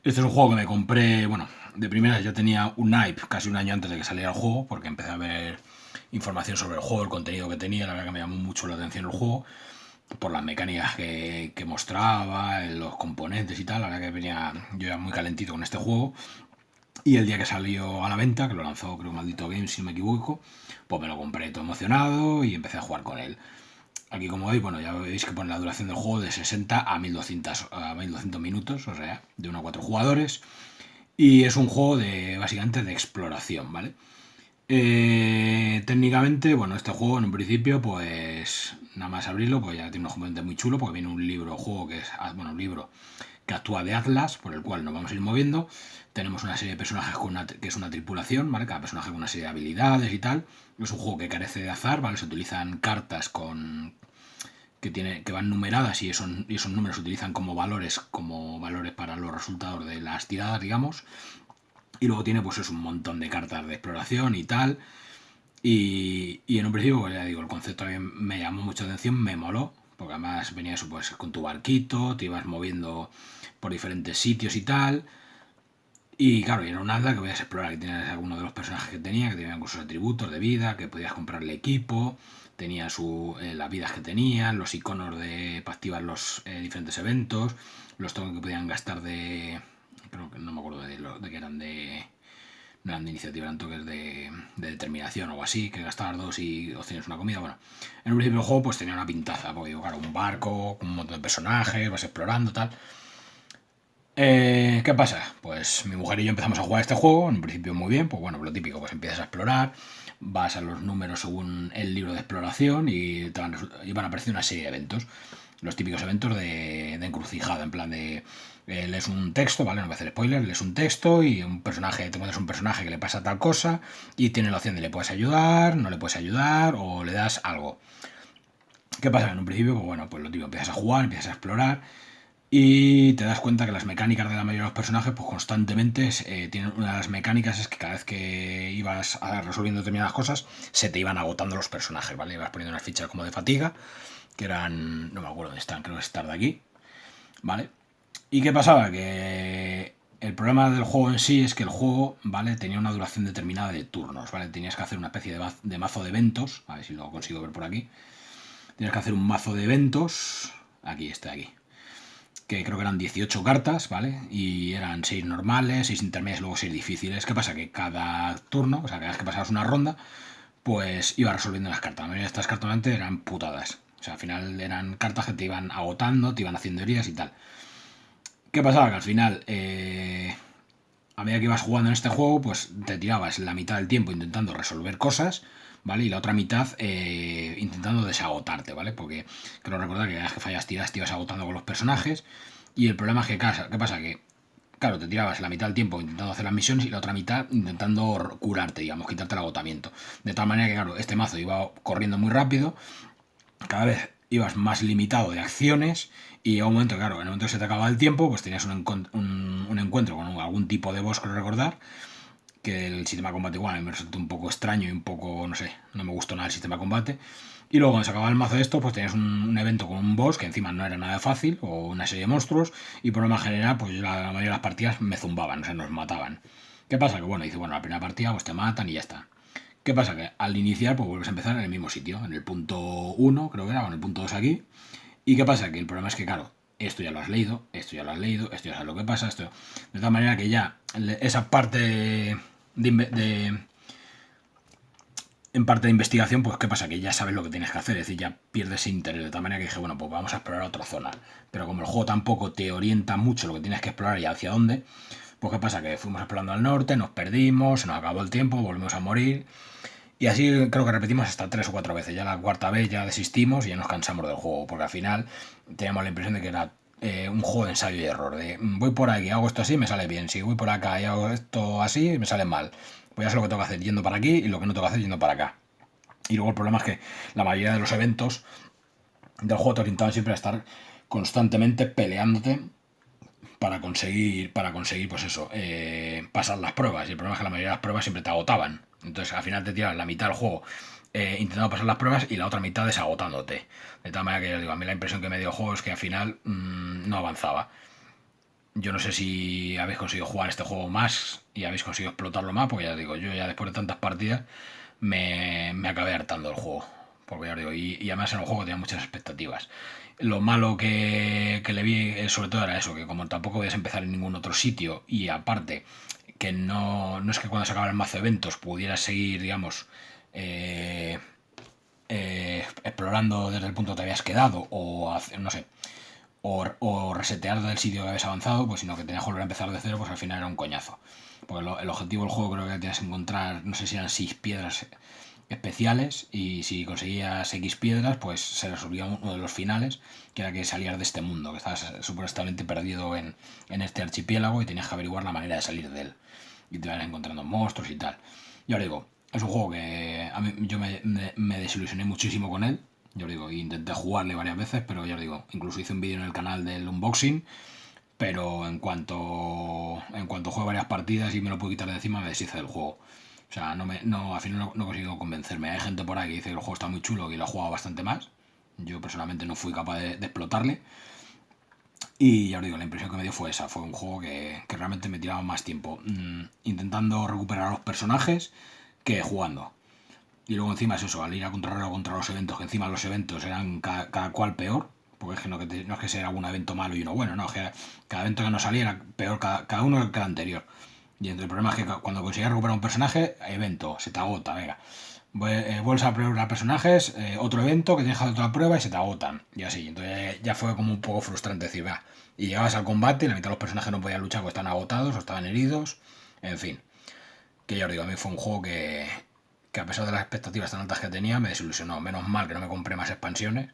Este es un juego que me compré, bueno, de primera ya tenía un hype casi un año antes de que saliera el juego, porque empecé a ver información sobre el juego, el contenido que tenía, la verdad que me llamó mucho la atención el juego, por las mecánicas que mostraba, los componentes y tal, la verdad que venía yo ya muy calentito con este juego. Y el día que salió a la venta, que lo lanzó creo Maldito Games si no me equivoco, pues me lo compré todo emocionado y empecé a jugar con él. Aquí como veis, bueno, ya veis que pone la duración del juego de 60 a 1200 minutos, o sea, de 1 a 4 jugadores. Y es un juego básicamente de exploración, ¿vale? Técnicamente, bueno, este juego en un principio, pues nada más abrirlo, pues ya tiene unos componentes muy chulos, porque viene un libro juego que es, bueno, un libro que actúa de Atlas, por el cual nos vamos a ir moviendo. Tenemos una serie de personajes que es una tripulación, ¿vale? Cada personaje con una serie de habilidades y tal. Es un juego que carece de azar, ¿vale? Se utilizan cartas que van numeradas y esos números se utilizan como valores para los resultados de las tiradas, digamos. Y luego tiene pues es un montón de cartas de exploración y tal. Y en un principio, pues ya digo, el concepto también me llamó mucha atención, me moló, porque además venía eso pues con tu barquito, te ibas moviendo por diferentes sitios y tal. Y claro, y era un Atlas que podías explorar, que tenías algunos de los personajes que tenían con sus atributos de vida, que podías comprarle equipo, tenía las vidas que tenían, los iconos para activar los diferentes eventos, los tokens que podían gastar creo que no me acuerdo de que eran no eran de iniciativa, eran toques de determinación o algo así, que gastabas 2 y obtienes una comida. Bueno, en un principio del juego pues tenía una pintaza, porque digo, claro, un barco, con un montón de personajes, vas explorando, tal. ¿Qué pasa? Pues mi mujer y yo empezamos a jugar este juego, en un principio muy bien, pues bueno, lo típico, pues empiezas a explorar, vas a los números según el libro de exploración y van a aparecer una serie de eventos. Los típicos eventos de encrucijada, en plan de lees un texto, ¿vale? No voy a hacer spoiler, lees un texto y te encuentras un personaje que le pasa tal cosa y tiene la opción de le puedes ayudar, no le puedes ayudar o le das algo. ¿Qué pasa? En un principio, pues bueno, pues lo típico, empiezas a jugar, empiezas a explorar y te das cuenta que las mecánicas de la mayoría de los personajes, pues constantemente tienen una de las mecánicas es que cada vez que ibas resolviendo determinadas cosas, se te iban agotando los personajes, ¿vale? Ibas poniendo unas fichas como de fatiga, que eran, no me acuerdo dónde están, creo que estar de aquí, ¿vale? ¿Y qué pasaba? Que el problema del juego en sí es que el juego, ¿vale? Tenía una duración determinada de turnos, ¿vale? Tenías que hacer una especie de mazo de eventos, a ver si lo consigo ver por aquí. Tenías que hacer un mazo de eventos, aquí, aquí, que creo que eran 18 cartas, ¿vale? Y eran 6 normales, 6 intermedias, luego 6 difíciles. ¿Qué pasa? Que cada turno, o sea, cada vez que pasabas una ronda, pues iba resolviendo las cartas. La mayoría de estas cartas antes eran putadas. O sea, al final eran cartas que te iban agotando, te iban haciendo heridas y tal. ¿Qué pasaba? Que al final a medida que ibas jugando en este juego, pues te tirabas la mitad del tiempo intentando resolver cosas, ¿vale? Y la otra mitad intentando desagotarte, ¿vale? Porque creo recordar que cada vez que fallas tiras te ibas agotando con los personajes. Y el problema es que, ¿qué pasa? Que, claro, te tirabas la mitad del tiempo intentando hacer las misiones y la otra mitad intentando curarte, digamos, quitarte el agotamiento. De tal manera que, claro, este mazo iba corriendo muy rápido, cada vez ibas más limitado de acciones y llega un momento, claro, en el momento que se te acababa el tiempo, pues tenías un encuentro con algún tipo de boss, creo recordar, que el sistema de combate igual me resultó un poco extraño y un poco, no sé, no me gustó nada el sistema de combate. Y luego cuando se acababa el mazo de esto, pues tenías un evento con un boss que encima no era nada fácil, o una serie de monstruos, y por lo más general, pues la mayoría de las partidas me zumbaban, o sea, nos mataban. ¿Qué pasa? Que bueno, dice, bueno, la primera partida pues te matan y ya está. ¿Qué pasa? Que al iniciar, pues vuelves a empezar en el mismo sitio, en el punto 1, creo que era, o en el punto 2 aquí. ¿Y qué pasa? Que el problema es que, claro, esto ya lo has leído, esto ya lo has leído, esto ya sabes lo que pasa, esto. De tal manera que ya esa parte en parte de investigación, pues qué pasa, que ya sabes lo que tienes que hacer, es decir, ya pierdes interés, de tal manera que dije, bueno, pues vamos a explorar otra zona. Pero como el juego tampoco te orienta mucho lo que tienes que explorar y hacia dónde, pues qué pasa, que fuimos explorando al norte, nos perdimos, se nos acabó el tiempo, volvimos a morir. Y así creo que repetimos hasta 3 o 4 veces. Ya la cuarta vez ya desistimos y ya nos cansamos del juego, porque al final teníamos la impresión de que era un juego de ensayo y error. De voy por aquí, hago esto así, me sale bien. Si voy por acá y hago esto así, me sale mal. Pues ya sé lo que tengo que hacer yendo para aquí y lo que no tengo que hacer yendo para acá. Y luego el problema es que la mayoría de los eventos del juego te orientaban siempre a estar constantemente peleándote para conseguir pues eso, pasar las pruebas. Y el problema es que la mayoría de las pruebas siempre te agotaban. Entonces al final te tiras la mitad del juego intentando pasar las pruebas y la otra mitad desagotándote. De tal manera que yo digo, a mí la impresión que me dio el juego es que al final no avanzaba. Yo no sé si habéis conseguido jugar este juego más y habéis conseguido explotarlo más, porque ya digo, yo ya después de tantas partidas me acabé hartando el juego. Porque ya digo, y además en el juego tenía muchas expectativas. Lo malo que le vi sobre todo era eso, que como tampoco podías empezar en ningún otro sitio y aparte que no es que cuando se acabara el mazo de eventos pudieras seguir, digamos, eh, explorando desde el punto que te habías quedado o hacer, no sé, o resetear del sitio que habías avanzado, pues sino que tenías que volver a empezar de cero, pues al final era un coñazo. Porque el objetivo del juego creo que tenías que encontrar, no sé si eran 6 piedras especiales y si conseguías X piedras, pues se resolvía uno de los finales, que era que salías de este mundo, que estabas supuestamente perdido en este archipiélago y tenías que averiguar la manera de salir de él. Y te vas encontrando monstruos y tal. Yo os digo, es un juego que a mí, yo me desilusioné muchísimo con él. Yo os digo, intenté jugarle varias veces, pero ya os digo, incluso hice un vídeo en el canal del unboxing, pero en cuanto juego varias partidas y me lo puedo quitar de encima, me deshice del juego. O sea, al final no he conseguido convencerme. Hay gente por ahí que dice que el juego está muy chulo y lo ha jugado bastante más. Yo personalmente no fui capaz de explotarle. Y ya os digo, la impresión que me dio fue esa. Fue un juego que realmente me tiraba más tiempo intentando recuperar a los personajes que jugando. Y luego encima es eso, al ir a contrarreloj contra los eventos, que encima los eventos eran cada cual peor, porque es que no es que sea algún evento malo y uno bueno, no, es que cada evento que nos salía era peor cada uno que el anterior. Y entonces el problema es que cuando conseguías recuperar un personaje, evento, se te agota, venga. Vuelves a probar personajes, otro evento que tienes que hacer otra prueba y se te agotan. Y así, entonces ya fue como un poco frustrante decir, va. Y llegabas al combate y la mitad de los personajes no podían luchar porque estaban agotados o estaban heridos. En fin, que ya os digo, a mí fue un juego que a pesar de las expectativas tan altas que tenía, me desilusionó. Menos mal que no me compré más expansiones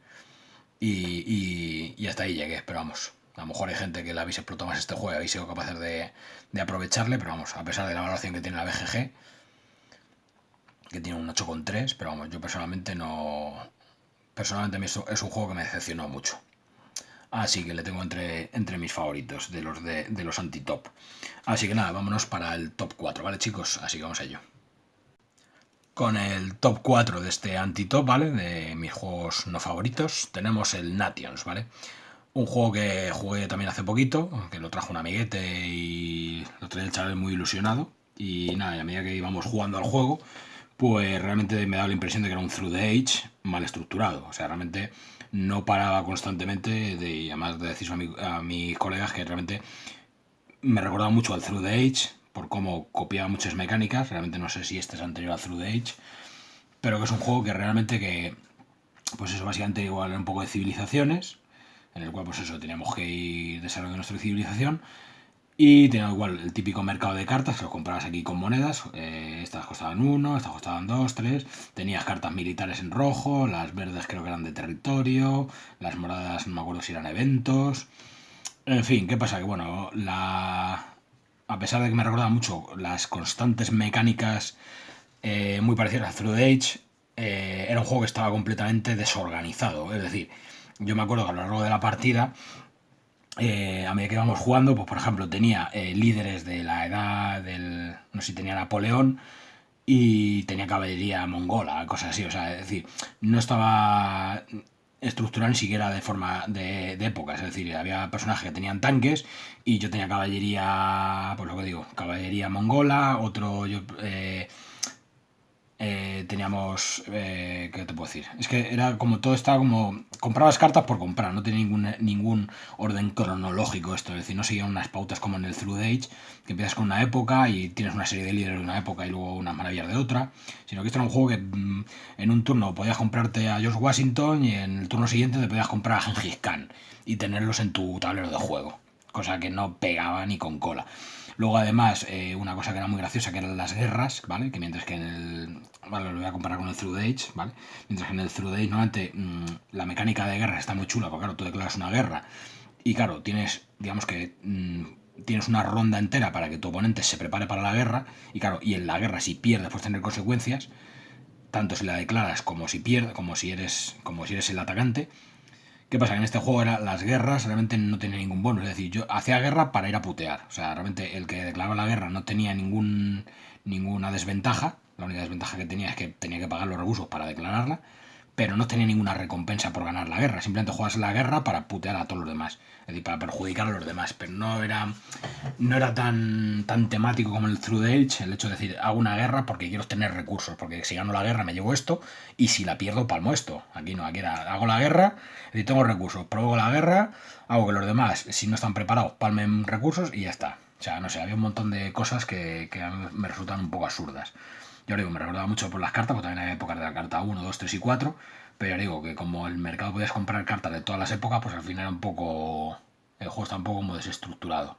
y hasta ahí llegué, pero vamos. A lo mejor hay gente que le habéis explotado más este juego y habéis sido capaces de aprovecharle, pero vamos, a pesar de la valoración que tiene la BGG, que tiene un 8,3, pero vamos, yo personalmente no. Personalmente a mí es un juego que me decepcionó mucho. Así que le tengo entre mis favoritos, de los anti-top. Así que nada, vámonos para el top 4, ¿vale, chicos? Así que vamos a ello. Con el top 4 de este anti-top, ¿vale? De mis juegos no favoritos, tenemos el Nations, ¿vale? Un juego que jugué también hace poquito, que lo trajo un amiguete y lo traía el chaval muy ilusionado. Y nada, a medida que íbamos jugando al juego, pues realmente me daba la impresión de que era un Through the Age mal estructurado. O sea, realmente no paraba constantemente, además de decir a mis colegas que realmente me recordaba mucho al Through the Age, por cómo copiaba muchas mecánicas. Realmente no sé si este es anterior al Through the Age, pero que es un juego que realmente pues eso, básicamente igual era un poco de civilizaciones, en el cual pues eso, teníamos que ir desarrollando nuestra civilización, Y tenía igual el típico mercado de cartas, que lo comprabas aquí con monedas. Estas costaban 1, estas costaban 2, 3. Tenías cartas militares en rojo, las verdes creo que eran de territorio, las moradas no me acuerdo si eran eventos. En fin, ¿qué pasa? Que bueno, a pesar de que me recordaba mucho las constantes mecánicas muy parecidas a Through the Age, era un juego que estaba completamente desorganizado. Es decir, yo me acuerdo que a lo largo de la partida a medida que íbamos jugando, pues por ejemplo tenía líderes de la edad del, no sé si tenía Napoleón y tenía caballería mongola, cosas así, o sea, es decir, no estaba estructurado ni siquiera de forma de épocas, es decir, había personajes que tenían tanques y yo tenía caballería, pues lo que digo, caballería mongola, otro yo teníamos, ¿qué te puedo decir? Es que era como todo estaba como, comprabas cartas por comprar, no tenía ningún orden cronológico esto, es decir, no seguían unas pautas como en el Through the Age, que empiezas con una época y tienes una serie de líderes de una época y luego unas maravillas de otra, sino que esto era un juego que en un turno podías comprarte a George Washington y en el turno siguiente te podías comprar a Gengis Khan y tenerlos en tu tablero de juego, cosa que no pegaba ni con cola. Luego, además, una cosa que era muy graciosa, que eran las guerras, ¿vale? Que mientras que en el... Vale, lo voy a comparar con el Through the Age, ¿vale? Mientras que en el Through the Age, normalmente, la mecánica de guerra está muy chula, porque claro, tú declaras una guerra y claro, tienes, digamos que... tienes una ronda entera para que tu oponente se prepare para la guerra y claro, y en la guerra si pierdes puedes tener consecuencias, tanto si la declaras como si pierdes, como si eres el atacante. ¿Qué pasa? Que en este juego las guerras realmente no tenían ningún bonus. Es decir, yo hacía guerra para ir a putear. O sea, realmente el que declaraba la guerra no tenía ninguna desventaja. La única desventaja que tenía es que tenía que pagar los recursos para declararla. Pero no tenía ninguna recompensa por ganar la guerra. Simplemente juegas la guerra para putear a todos los demás. Es decir, para perjudicar a los demás. Pero no era tan temático como el Through the Age, el hecho de decir, hago una guerra porque quiero tener recursos, porque si gano la guerra me llevo esto, y si la pierdo palmo esto. Aquí no, aquí era, hago la guerra, es decir, tengo recursos, provoco la guerra, hago que los demás, si no están preparados, palmen recursos y ya está. O sea, no sé, había un montón de cosas que a mí me resultan un poco absurdas. Yo digo, me recordaba mucho por las cartas, porque también había épocas de la carta 1, 2, 3 y 4, pero digo que como el mercado podías comprar cartas de todas las épocas, pues al final era un poco... El juego está un poco como desestructurado.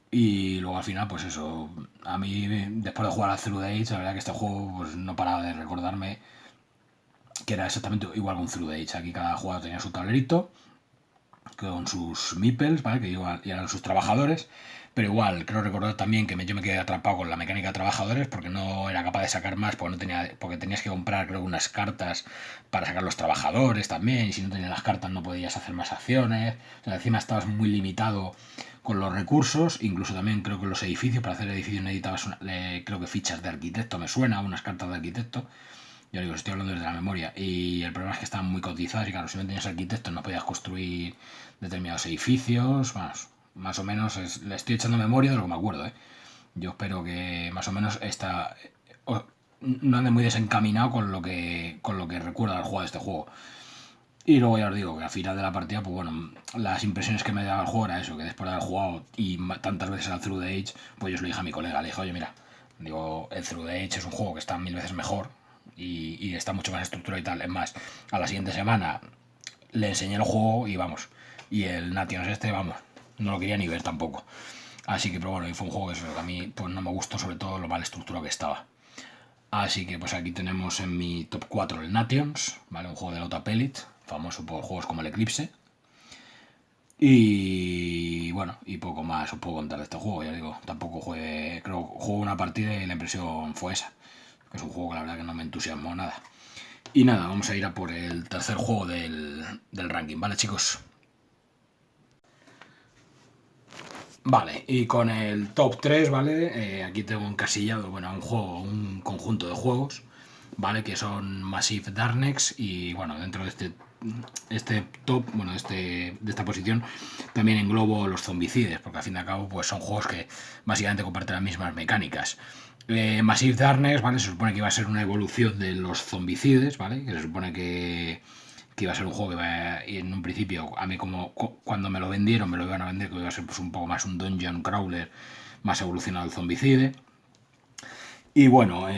Y luego al final, pues eso, a mí después de jugar a Through the Age, la verdad que este juego pues, no paraba de recordarme que era exactamente igual que un Through the Age. Aquí cada jugador tenía su tablerito con sus meeples, ¿vale? Que igual eran sus trabajadores. Pero igual, creo recordar también que yo me quedé atrapado con la mecánica de trabajadores porque no era capaz de sacar más, porque tenías que comprar, creo, unas cartas para sacar los trabajadores también. Y si no tenías las cartas no podías hacer más acciones. O sea, encima estabas muy limitado con los recursos. Incluso también creo que los edificios, para hacer edificios necesitabas, creo que fichas de arquitecto, me suena, unas cartas de arquitecto. Yo digo, estoy hablando desde la memoria. Y el problema es que estaban muy cotizadas y claro, si no tenías arquitectos no podías construir determinados edificios. Más o menos le estoy echando memoria de lo que me acuerdo, ¿eh? Yo espero que más o menos no ande muy desencaminado con lo que recuerda al juego de este juego. Y luego ya os digo que al final de la partida, pues bueno, las impresiones que me daba el juego era eso, que después de haber jugado y tantas veces al Through the Age, pues yo se lo dije a mi colega, le dije, oye, mira, digo, el Through the Age es un juego que está 1000 veces mejor y está mucho más estructurado y tal. Es más, a la siguiente semana le enseñé el juego y vamos, y el Nations vamos, no lo quería ni ver tampoco. Así que, pero bueno, y fue un juego que a mí pues no me gustó, sobre todo lo mal estructurado que estaba. Así que pues aquí tenemos en mi top 4 el Nations, ¿vale? Un juego de Lauta Pellet, famoso por juegos como el Eclipse. Y bueno, y poco más os puedo contar de este juego, ya digo, tampoco jugué una partida y la impresión fue esa, que es un juego que la verdad que no me entusiasmó nada. Y nada, vamos a ir a por el tercer juego del ranking, ¿vale, chicos? Vale, y con el top 3, ¿vale? Aquí tengo encasillado, bueno, un conjunto de juegos, ¿vale? Que son Massive Darkness y, bueno, dentro de este top, bueno, de esta posición, también englobo los zombicides, porque al fin y al cabo, pues son juegos que básicamente comparten las mismas mecánicas. Massive Darkness, ¿vale? Se supone que iba a ser una evolución de los zombicides, ¿vale? Que se supone que iba a ser un juego y en un principio a mí como cuando me lo vendieron me lo iban a vender que iba a ser pues un poco más un dungeon crawler más evolucionado al zombicide y bueno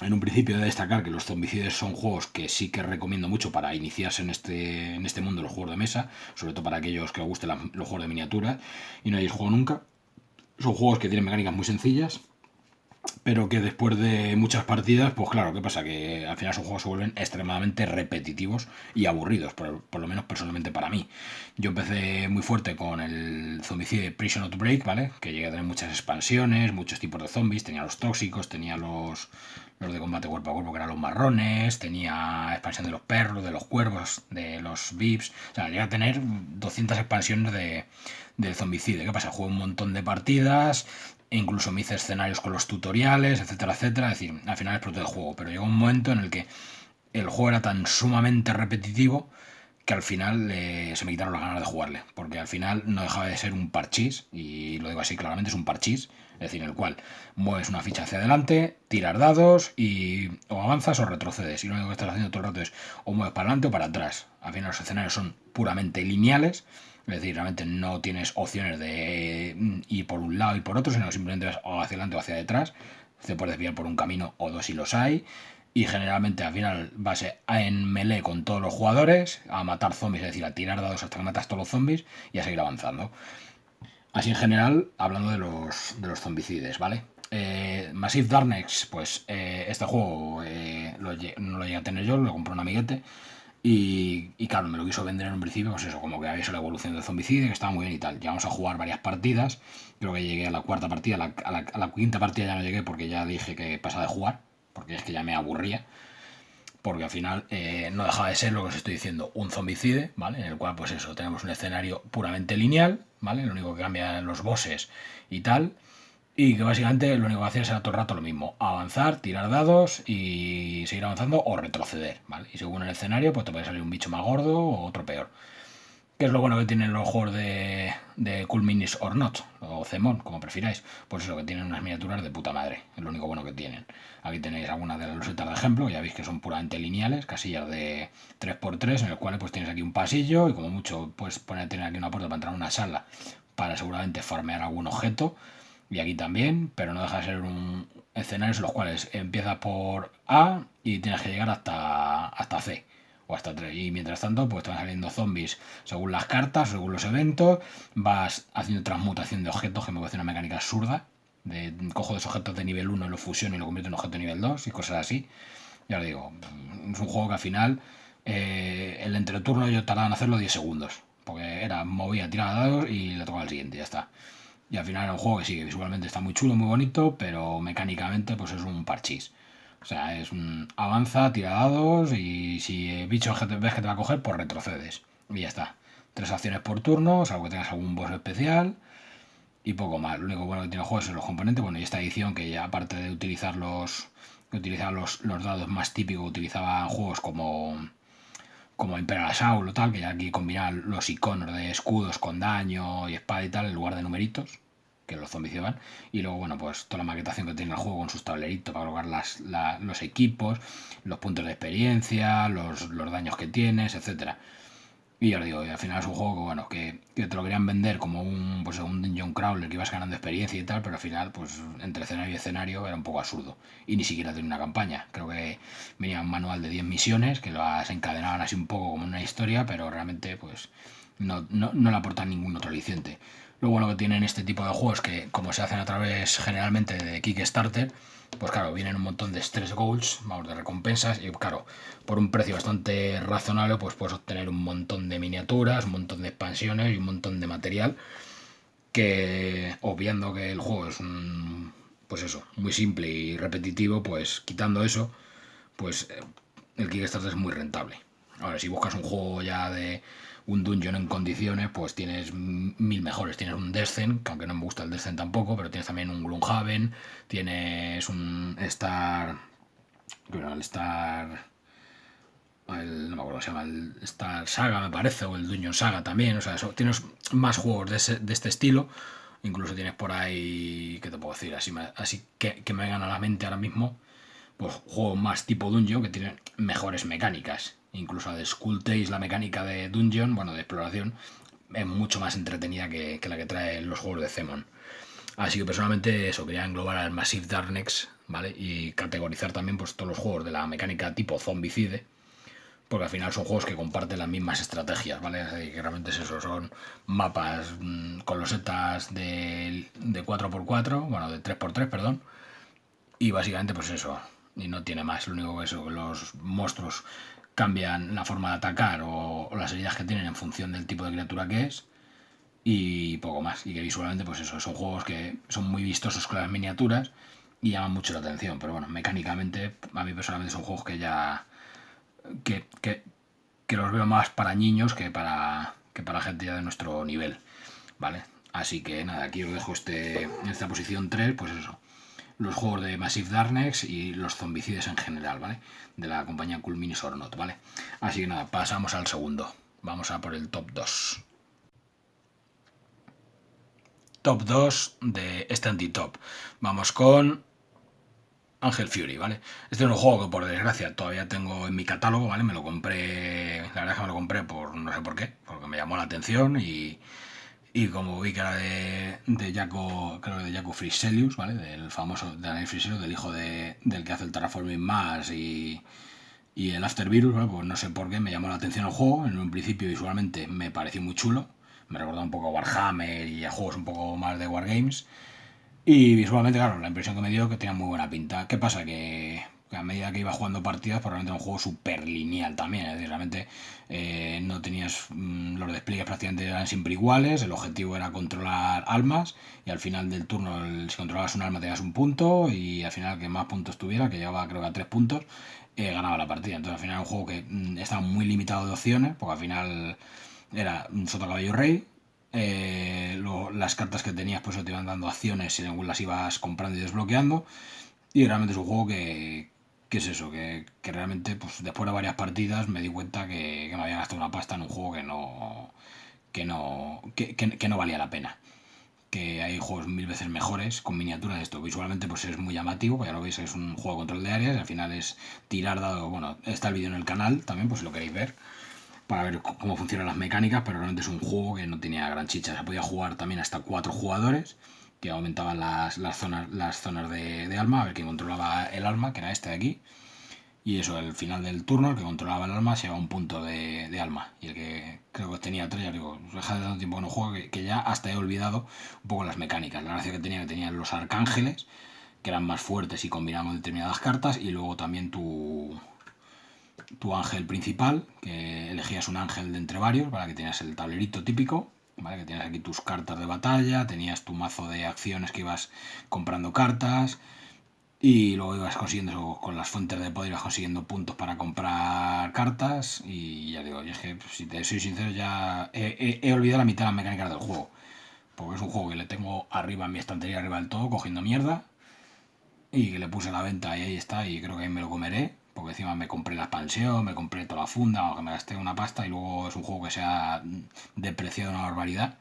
En un principio, de destacar que los Zombicides son juegos que sí que recomiendo mucho para iniciarse en este mundo de los juegos de mesa, sobre todo para aquellos que os gusten los juegos de miniatura y no hayáis jugado nunca. Son juegos que tienen mecánicas muy sencillas, pero que después de muchas partidas, pues claro, ¿qué pasa? Que al final esos juegos se vuelven extremadamente repetitivos y aburridos, por lo menos personalmente para mí. Yo empecé muy fuerte con el Zombicide Prison Outbreak, ¿vale? Que llegué a tener muchas expansiones, muchos tipos de zombies, tenía los tóxicos, tenía los de combate cuerpo a cuerpo, que eran los marrones, tenía expansión de los perros, de los cuervos, de los VIPs, o sea, llegué a tener 200 expansiones del Zombicide. ¿Qué pasa? Jugué un montón de partidas, e incluso me hice escenarios con los tutoriales, etcétera, etcétera. Es decir, al final exploté el juego, pero llegó un momento en el que el juego era tan sumamente repetitivo que al final se me quitaron las ganas de jugarle, porque al final no dejaba de ser un parchís, y lo digo así claramente, es un parchís, es decir, en el cual mueves una ficha hacia adelante, tiras dados y o avanzas o retrocedes, y lo único que estás haciendo todo el rato es o mueves para adelante o para atrás. Al final los escenarios son puramente lineales, es decir, realmente no tienes opciones de ir por un lado y por otro, sino simplemente vas o hacia adelante o hacia detrás. Te puedes desviar por un camino o dos si los hay. Y generalmente al final vas en melee con todos los jugadores, a matar zombies, es decir, a tirar dados hasta que matas todos los zombies y a seguir avanzando. Así en general, hablando de los zombicides, ¿vale? Massive Darkness, pues este juego no lo llegué a tener yo, lo compré un amiguete. Y claro, me lo quiso vender en un principio, pues eso, como que había sido la evolución del zombicide, que estaba muy bien y tal. Llegamos a jugar varias partidas, creo que llegué a la cuarta partida, a la quinta partida ya no llegué porque ya dije que pasaba de jugar, porque es que ya me aburría, porque al final no dejaba de ser lo que os estoy diciendo, un zombicide, ¿vale? En el cual, pues eso, tenemos un escenario puramente lineal, ¿vale? Lo único que cambian los bosses y tal, y que básicamente lo único que hacía era todo el rato lo mismo: avanzar, tirar dados y seguir avanzando o retroceder, ¿vale? Y según el escenario, pues te puede salir un bicho más gordo o otro peor. ¿Qué es lo bueno que tienen los juegos de Cool Minis or Not? O Cemon, como prefiráis. Pues eso, que tienen unas miniaturas de puta madre. Es lo único bueno que tienen. Aquí tenéis algunas de las losetas de ejemplo. Ya veis que son puramente lineales, casillas de 3x3, en el cual pues tienes aquí un pasillo y como mucho puedes tener aquí una puerta para entrar a una sala para seguramente farmear algún objeto. Y aquí también, pero no deja de ser un escenarios en los cuales empiezas por A y tienes que llegar hasta C o hasta 3. Y mientras tanto, pues te van saliendo zombies según las cartas, según los eventos. Vas haciendo transmutación de objetos, que me parece una mecánica absurda. Cojo dos objetos de nivel 1 y los fusiono y lo convierto en objeto de nivel 2 y cosas así. Ya os digo, es un juego que al final el entreturno yo tardaba en hacerlo 10 segundos. Porque era movía, tiraba dados y le tocaba al siguiente, ya está. Y al final era un juego que sí, que visualmente está muy chulo, muy bonito, pero mecánicamente pues es un parchís. O sea, es un avanza, tira dados y si el bicho ves que te va a coger, pues retrocedes. Y ya está. 3 acciones por turno, salvo que tengas algún boss especial y poco más. Lo único bueno que tiene el juego son los componentes. Bueno, y esta edición que ya aparte de utilizar los dados más típicos, utilizaba juegos como Imperial Assault o tal, que ya aquí combinan los iconos de escudos con daño y espada y tal en lugar de numeritos, que los zombies llevan. Y luego, bueno, pues toda la maquetación que tiene el juego con sus tableritos para colocar los equipos, los puntos de experiencia, los daños que tienes, etcétera. Y ya lo digo, y al final es un juego que, bueno, que te lo querían vender como un dungeon crawler que ibas ganando experiencia y tal, pero al final, pues entre escenario y escenario era un poco absurdo. Y ni siquiera tenía una campaña. Creo que venía un manual de 10 misiones que las encadenaban así un poco como una historia, pero realmente, pues no le aportan ningún otro aliciente. Lo bueno que tienen este tipo de juegos, que como se hacen a través generalmente de Kickstarter, pues claro, vienen un montón de stress goals, vamos, de recompensas, y claro, por un precio bastante razonable, pues puedes obtener un montón de miniaturas, un montón de expansiones y un montón de material que, obviando que el juego es pues eso, muy simple y repetitivo, pues quitando eso, pues el Kickstarter es muy rentable. Ahora, si buscas un juego ya de un dungeon en condiciones, pues tienes mil mejores. Tienes un Descent, que aunque no me gusta el Descent tampoco, pero tienes también un Gloomhaven, tienes un Star... Bueno, el Star... no me acuerdo cómo se llama, el Star Saga me parece, o el Dungeon Saga también. O sea, tienes más juegos de este estilo. Incluso tienes por ahí, ¿qué te puedo decir? Así que me vengan a la mente ahora mismo, pues juegos más tipo Dungeon que tienen mejores mecánicas. Incluso la de Skull Tales, la mecánica de Dungeon, bueno, de exploración, es mucho más entretenida que la que trae los juegos de Cemon. Así que personalmente eso, quería englobar al Massive Darkness, ¿vale? Y categorizar también pues todos los juegos de la mecánica tipo Zombicide, porque al final son juegos que comparten las mismas estrategias, ¿vale? Así que realmente es eso, son mapas con losetas de 4x4, bueno, de 3x3, perdón, y básicamente pues eso, y no tiene más, lo único que eso, que los monstruos cambian la forma de atacar o las heridas que tienen en función del tipo de criatura que es, y poco más, y que visualmente pues eso, son juegos que son muy vistosos con las miniaturas y llaman mucho la atención, pero bueno, mecánicamente a mí personalmente son juegos que ya que, que, que los veo más para niños que para gente ya de nuestro nivel, ¿vale? Así que nada, aquí os dejo en esta posición 3, pues eso, los juegos de Massive Darkness y los zombicides en general, ¿vale? De la compañía Cool Minis or Not, ¿vale? Así que nada, pasamos al segundo. Vamos a por el top 2. Top 2 de este anti-top. Vamos con Ángel Fury, ¿vale? Este es un juego que por desgracia todavía tengo en mi catálogo, ¿vale? Me lo compré, la verdad es que me lo compré por no sé por qué, porque me llamó la atención y como vi que era de Jaco, creo que de Jaco Friselius, ¿vale? Del famoso Daniel Friselius, del hijo del que hace el Terraforming Mars y el Aftervirus, ¿vale? Pues no sé por qué me llamó la atención el juego. En un principio visualmente me pareció muy chulo, me recordaba un poco a Warhammer y a juegos un poco más de Wargames. Y visualmente, claro, la impresión que me dio que tenía muy buena pinta. ¿Qué pasa? Que a medida que iba jugando partidas, pues realmente era un juego súper lineal también. Es decir, realmente no tenías. Los despliegues prácticamente eran siempre iguales. El objetivo era controlar almas. Y al final del turno, si controlabas un alma, tenías un punto. Y al final, que más puntos tuviera, que llevaba creo que a 3 puntos, ganaba la partida. Entonces, al final, era un juego que estaba muy limitado de opciones. Porque al final era un sota caballo rey, las cartas que tenías pues te iban dando acciones según las ibas comprando y desbloqueando, y realmente es un juego que es eso, que realmente pues después de varias partidas me di cuenta que me había gastado una pasta en un juego que no valía la pena, que hay juegos mil veces mejores con miniaturas. Esto visualmente pues es muy llamativo, pues ya lo veis, es un juego de control de áreas, al final es tirar dado. Bueno, está el vídeo en el canal también, pues si lo queréis ver, para ver cómo funcionan las mecánicas, pero realmente es un juego que no tenía gran chicha. Se podía jugar también hasta 4 jugadores, que aumentaban las zonas de alma, a ver quién controlaba el alma, que era este de aquí. Y eso, al final del turno, el que controlaba el alma se llevaba un punto de alma. Y el que creo que tenía 3, ya digo, deja de tanto tiempo que no juego, que ya hasta he olvidado un poco las mecánicas. La gracia que tenían los arcángeles, que eran más fuertes y combinaban determinadas cartas, y luego también tu ángel principal, que elegías un ángel de entre varios, para que tenías el tablerito típico, ¿vale? Que tienes aquí tus cartas de batalla, tenías tu mazo de acciones que ibas comprando cartas, y luego ibas consiguiendo, con las fuentes de poder ibas consiguiendo puntos para comprar cartas. Y ya digo, y es que si te soy sincero, ya he olvidado la mitad de las mecánicas del juego, porque es un juego que le tengo arriba en mi estantería, arriba del todo, cogiendo mierda, y que le puse a la venta y ahí está, y creo que ahí me lo comeré, porque encima me compré la expansión, me compré toda la funda, aunque me gasté una pasta, y luego es un juego que se ha depreciado una barbaridad.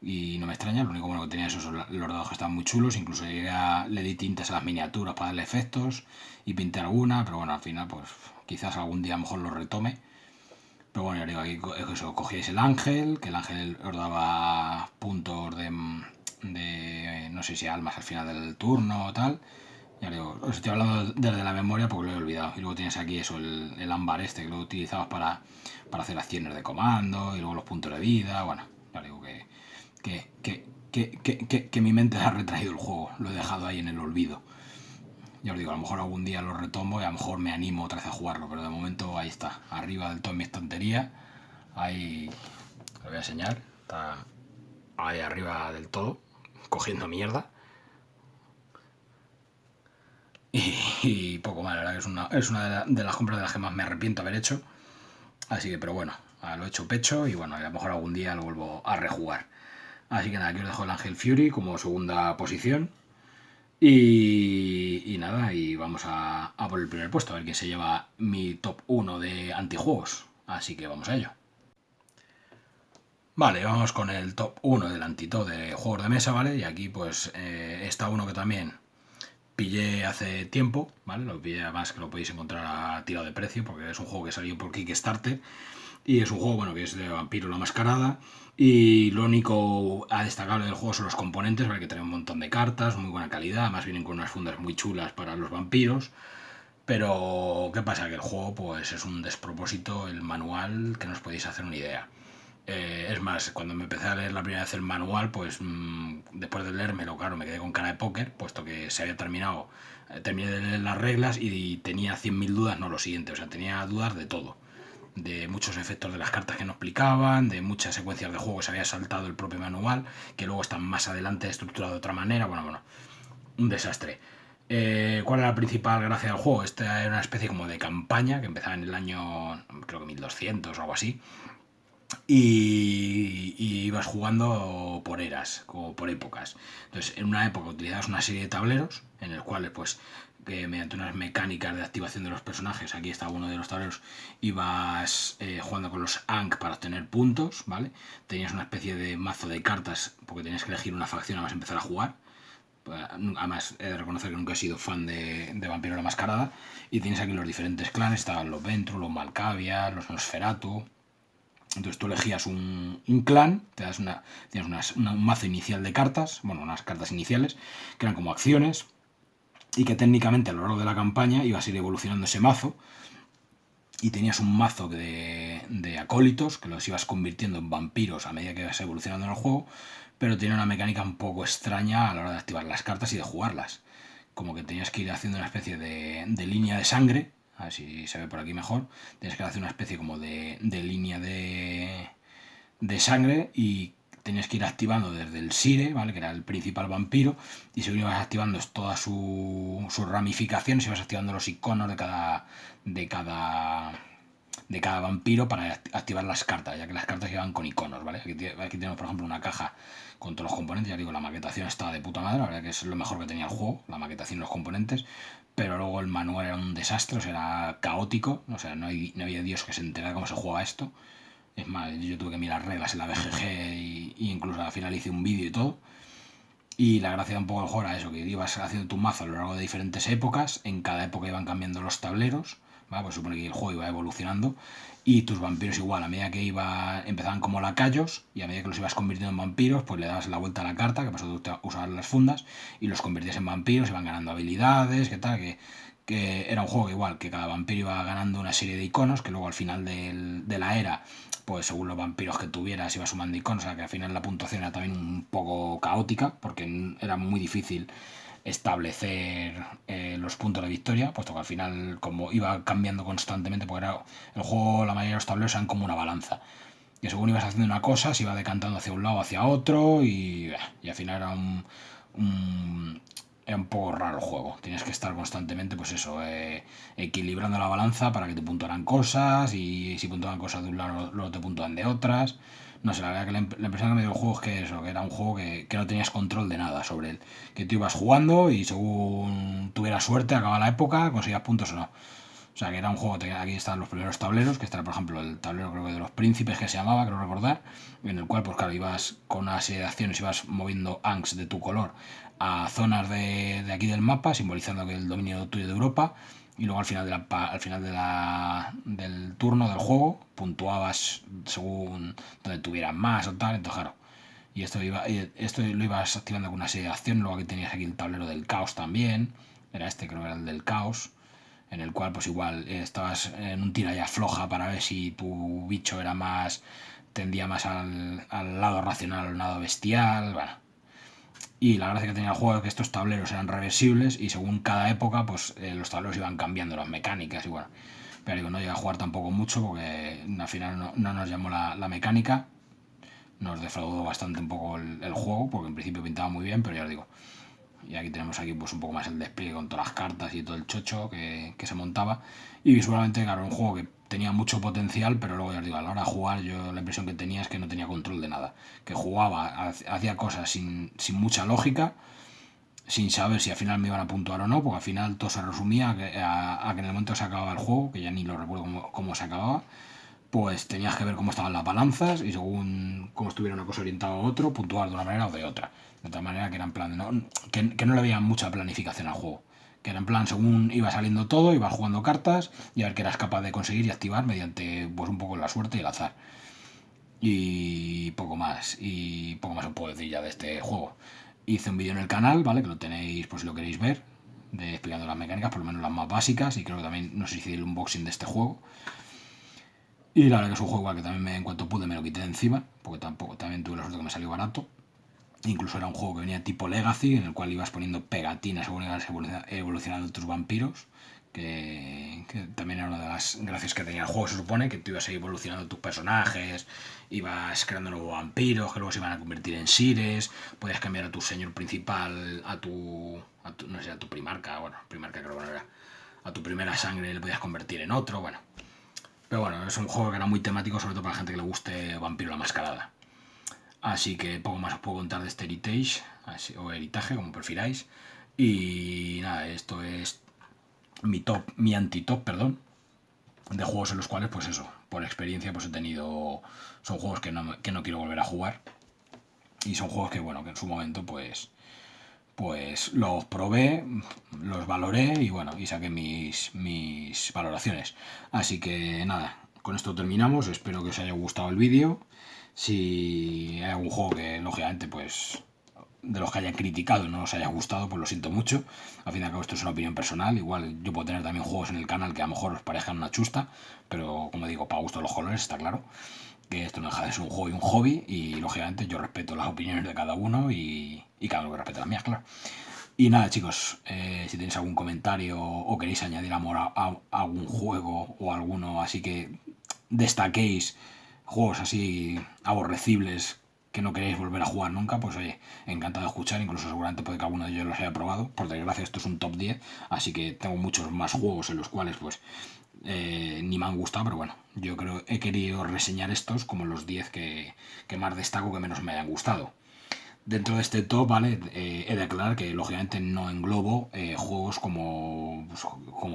Y no me extraña, lo único bueno que tenía esos son los dados que están muy chulos, incluso le di tintas a las miniaturas para darle efectos y pinté alguna, pero bueno, al final pues quizás algún día a lo mejor lo retome. Pero bueno, ya digo, aquí eso, cogíais el ángel, que el ángel os daba puntos de no sé si almas al final del turno o tal. Ya digo, os estoy hablando desde la memoria porque lo he olvidado. Y luego tienes aquí eso, el ámbar este, que lo utilizabas para hacer acciones de comando, y luego los puntos de vida. Bueno, ya digo que mi mente ha retraído el juego. Lo he dejado ahí en el olvido. Ya os digo, a lo mejor algún día lo retomo y a lo mejor me animo otra vez a jugarlo. Pero de momento ahí está, arriba del todo en mi estantería. Ahí, lo voy a enseñar. Está ahí arriba del todo, cogiendo mierda. Y poco más, la verdad que es una de las compras de las que más me arrepiento haber hecho. Así que, pero bueno, lo he hecho pecho y bueno, a lo mejor algún día lo vuelvo a rejugar. Así que nada, aquí os dejo el Ángel Fury como segunda posición. Y nada, y vamos a por el primer puesto, a ver quién se lleva mi top 1 de antijuegos. Así que vamos a ello. Vale, vamos con el top 1 del antitop de juegos de mesa, ¿vale? Y aquí pues está uno que también pillé hace tiempo, ¿vale? Lo pillé, además que lo podéis encontrar a tirado de precio, porque es un juego que salió por Kickstarter. Y es un juego, bueno, que es de Vampiro la Mascarada. Y lo único a destacable del juego son los componentes, ¿vale? Que tiene un montón de cartas, muy buena calidad. Además vienen con unas fundas muy chulas para los vampiros. Pero, ¿qué pasa? Que el juego, pues, es un despropósito, el manual, que no os podéis hacer una idea. Es más, cuando me empecé a leer la primera vez el manual, pues después de leérmelo, claro, me quedé con cara de póker, puesto que se había terminado, terminé de leer las reglas y tenía 100.000 dudas, no lo siguiente, o sea, tenía dudas de todo. De muchos efectos de las cartas que no explicaban, de muchas secuencias de juego que se había saltado el propio manual, que luego están más adelante estructuradas de otra manera, bueno, un desastre. ¿Cuál era la principal gracia del juego? Esta era una especie como de campaña que empezaba en el año, creo que 1200 o algo así, y ibas jugando por eras, como por épocas. Entonces, en una época utilizabas una serie de tableros en el cual, pues, mediante unas mecánicas de activación de los personajes, aquí está uno de los tableros, ibas jugando con los Ankh para obtener puntos, ¿vale? Tenías una especie de mazo de cartas, porque tenías que elegir una facción además empezar a jugar. Además, he de reconocer que nunca he sido fan de Vampiro la Mascarada. Y tienes aquí los diferentes clanes, estaban los Ventru, los Malkavias, los Nosferatu. Entonces tú elegías un clan, tienes un mazo inicial de cartas, bueno, unas cartas iniciales, que eran como acciones, y que técnicamente a lo largo de la campaña ibas a ir evolucionando ese mazo, y tenías un mazo de acólitos, que los ibas convirtiendo en vampiros a medida que ibas evolucionando en el juego, pero tenía una mecánica un poco extraña a la hora de activar las cartas y de jugarlas. Como que tenías que ir haciendo una especie de línea de sangre, a ver si se ve por aquí mejor, tienes que hacer una especie como de línea de sangre y tenías que ir activando desde el Sire, ¿vale? Que era el principal vampiro, y según ibas activando todas sus ramificaciones, ibas activando los iconos de cada de cada vampiro para activar las cartas, ya que las cartas llevan con iconos, ¿vale? Aquí tenemos, por ejemplo, una caja con todos los componentes. Ya digo, la maquetación estaba de puta madre, la verdad que es lo mejor que tenía el juego, la maquetación y los componentes, pero luego el manual era un desastre, o sea, era caótico, o sea, no había Dios que se enterara cómo se juega esto. Es más, yo tuve que mirar reglas en la BGG y incluso al final hice un vídeo y todo. Y la gracia de un poco del juego era eso, que ibas haciendo tu mazo a lo largo de diferentes épocas, en cada época iban cambiando los tableros, ¿vale? Pues supone que el juego iba evolucionando y tus vampiros igual, a medida que empezaban como lacayos y a medida que los ibas convirtiendo en vampiros, pues le dabas la vuelta a la carta, que pasó tú usabas las fundas y los convertías en vampiros, iban ganando habilidades, que tal, que era un juego que igual, que cada vampiro iba ganando una serie de iconos, que luego al final de la era, pues según los vampiros que tuvieras iba sumando iconos, o sea que al final la puntuación era también un poco caótica, porque era muy difícil establecer los puntos de victoria, puesto que al final, como iba cambiando constantemente, porque era el juego, la mayoría de los tableros eran como una balanza, que según ibas haciendo una cosa se iba decantando hacia un lado, hacia otro, y al final era un poco raro el juego. Tienes que estar constantemente, pues eso, equilibrando la balanza para que te puntuaran cosas, y si puntuaban cosas de un lado, luego te puntuaban de otras. No sé, la verdad que la impresión que me dio el juego es que eso, que era un juego que no tenías control de nada sobre él. Que tú ibas jugando y según tuvieras suerte, acababa la época, conseguías puntos o no. O sea, que era un juego, aquí están los primeros tableros, que está, por ejemplo, el tablero creo que de los príncipes que se llamaba, creo recordar, en el cual, pues claro, ibas con una serie de acciones, ibas moviendo Anks de tu color a zonas de aquí del mapa, simbolizando que el dominio tuyo de Europa, y luego al final, del turno del juego puntuabas según donde tuvieras más o tal, entonces claro. Y esto lo ibas activando con una serie de acciones. Luego aquí tenías aquí el tablero del caos también, era este, creo que era el del caos, en el cual pues igual estabas en un tira y afloja para ver si tu bicho tendía más al lado racional o al lado bestial, bueno. Y la gracia que tenía el juego es que estos tableros eran reversibles y según cada época pues los tableros iban cambiando las mecánicas y bueno. Pero digo, no llegué a jugar tampoco mucho porque al final no nos llamó la mecánica. Nos defraudó bastante un poco el juego, porque en principio pintaba muy bien, pero ya os digo. Y aquí tenemos pues un poco más el despliegue con todas las cartas y todo el chocho que se montaba. Y visualmente, claro, un juego que tenía mucho potencial, pero luego ya os digo, a la hora de jugar yo la impresión que tenía es que no tenía control de nada. Que jugaba, hacía cosas sin mucha lógica, sin saber si al final me iban a puntuar o no, porque al final todo se resumía a que en el momento que se acababa el juego, que ya ni lo recuerdo cómo se acababa, pues tenías que ver cómo estaban las balanzas y según cómo estuviera una cosa orientada a otro, puntuar de una manera o de otra. De tal manera que era en plan, que no le veía mucha planificación al juego. Que era en plan, según iba saliendo todo, ibas jugando cartas y a ver qué eras capaz de conseguir y activar mediante pues un poco la suerte y el azar. Y poco más. Y poco más os puedo decir ya de este juego. Hice un vídeo en el canal, ¿vale? Que lo tenéis por si lo queréis ver. Explicando las mecánicas, por lo menos las más básicas. Y creo que también, no sé si hice el unboxing de este juego. Y la verdad que es un juego igual que también en cuanto pude me lo quité de encima. Porque también tuve la suerte que me salió barato. Incluso era un juego que venía tipo Legacy, en el cual ibas poniendo pegatinas según ibas evolucionando tus vampiros. Que también era una de las gracias que tenía el juego, se supone, que tú ibas a ir evolucionando tus personajes, ibas creando nuevos vampiros, que luego se iban a convertir en sires, podías cambiar a tu señor principal, no sé, a tu primarca, bueno, primarca creo que no era, a tu primera sangre le podías convertir en otro, bueno. Pero bueno, es un juego que era muy temático, sobre todo para la gente que le guste Vampiro la Mascarada. Así que poco más os puedo contar de este Heritage, o Heritaje, como prefiráis. Y nada, esto es mi anti-top, perdón, de juegos en los cuales, pues eso, por experiencia, pues he tenido. Son juegos que no quiero volver a jugar. Y son juegos que, bueno, que en su momento, pues los probé, los valoré y bueno, y saqué mis valoraciones. Así que nada, con esto terminamos. Espero que os haya gustado el vídeo. Si hay algún juego que, lógicamente, pues de los que hayan criticado y no os haya gustado, pues lo siento mucho. Al fin y al cabo esto es una opinión personal. Igual yo puedo tener también juegos en el canal que a lo mejor os parezcan una chusta, pero como digo, para gusto de los colores, está claro. Que esto no deja de ser un juego y un hobby y lógicamente yo respeto las opiniones de cada uno y cada uno que respete las mías, claro. Y nada, chicos, si tenéis algún comentario o queréis añadir amor a algún juego o alguno así que destaquéis, juegos así aborrecibles que no queréis volver a jugar nunca, pues oye, encantado de escuchar, incluso seguramente puede que alguno de ellos los haya probado. Por desgracia esto es un top 10, así que tengo muchos más juegos en los cuales pues ni me han gustado, pero bueno, yo creo he querido reseñar estos como los 10 que más destaco, que menos me hayan gustado. Dentro de este top, ¿vale? He de aclarar que lógicamente no englobo juegos como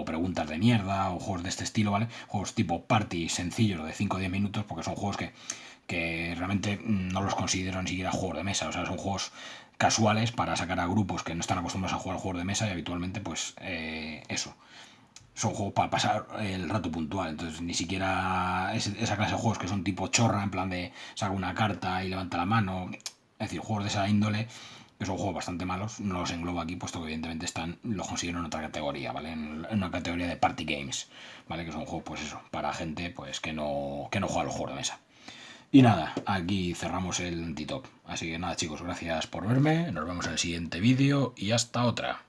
preguntas de mierda o juegos de este estilo, ¿vale? Juegos tipo party sencillos de 5 o 10 minutos, porque son juegos que realmente no los considero ni siquiera juegos de mesa, o sea, son juegos casuales para sacar a grupos que no están acostumbrados a jugar juegos de mesa y habitualmente pues eso. Son juegos para pasar el rato puntual, entonces ni siquiera esa clase de juegos que son tipo chorra, en plan de saca una carta y levanta la mano. Es decir, juegos de esa índole, que son juegos bastante malos, no los englobo aquí, puesto que evidentemente los considero en otra categoría, ¿vale? En una categoría de party games, ¿vale? Que son juegos, pues eso, para gente pues que no juega a los juegos de mesa. Y nada, aquí cerramos el antitop. Así que nada, chicos, gracias por verme, nos vemos en el siguiente vídeo y hasta otra.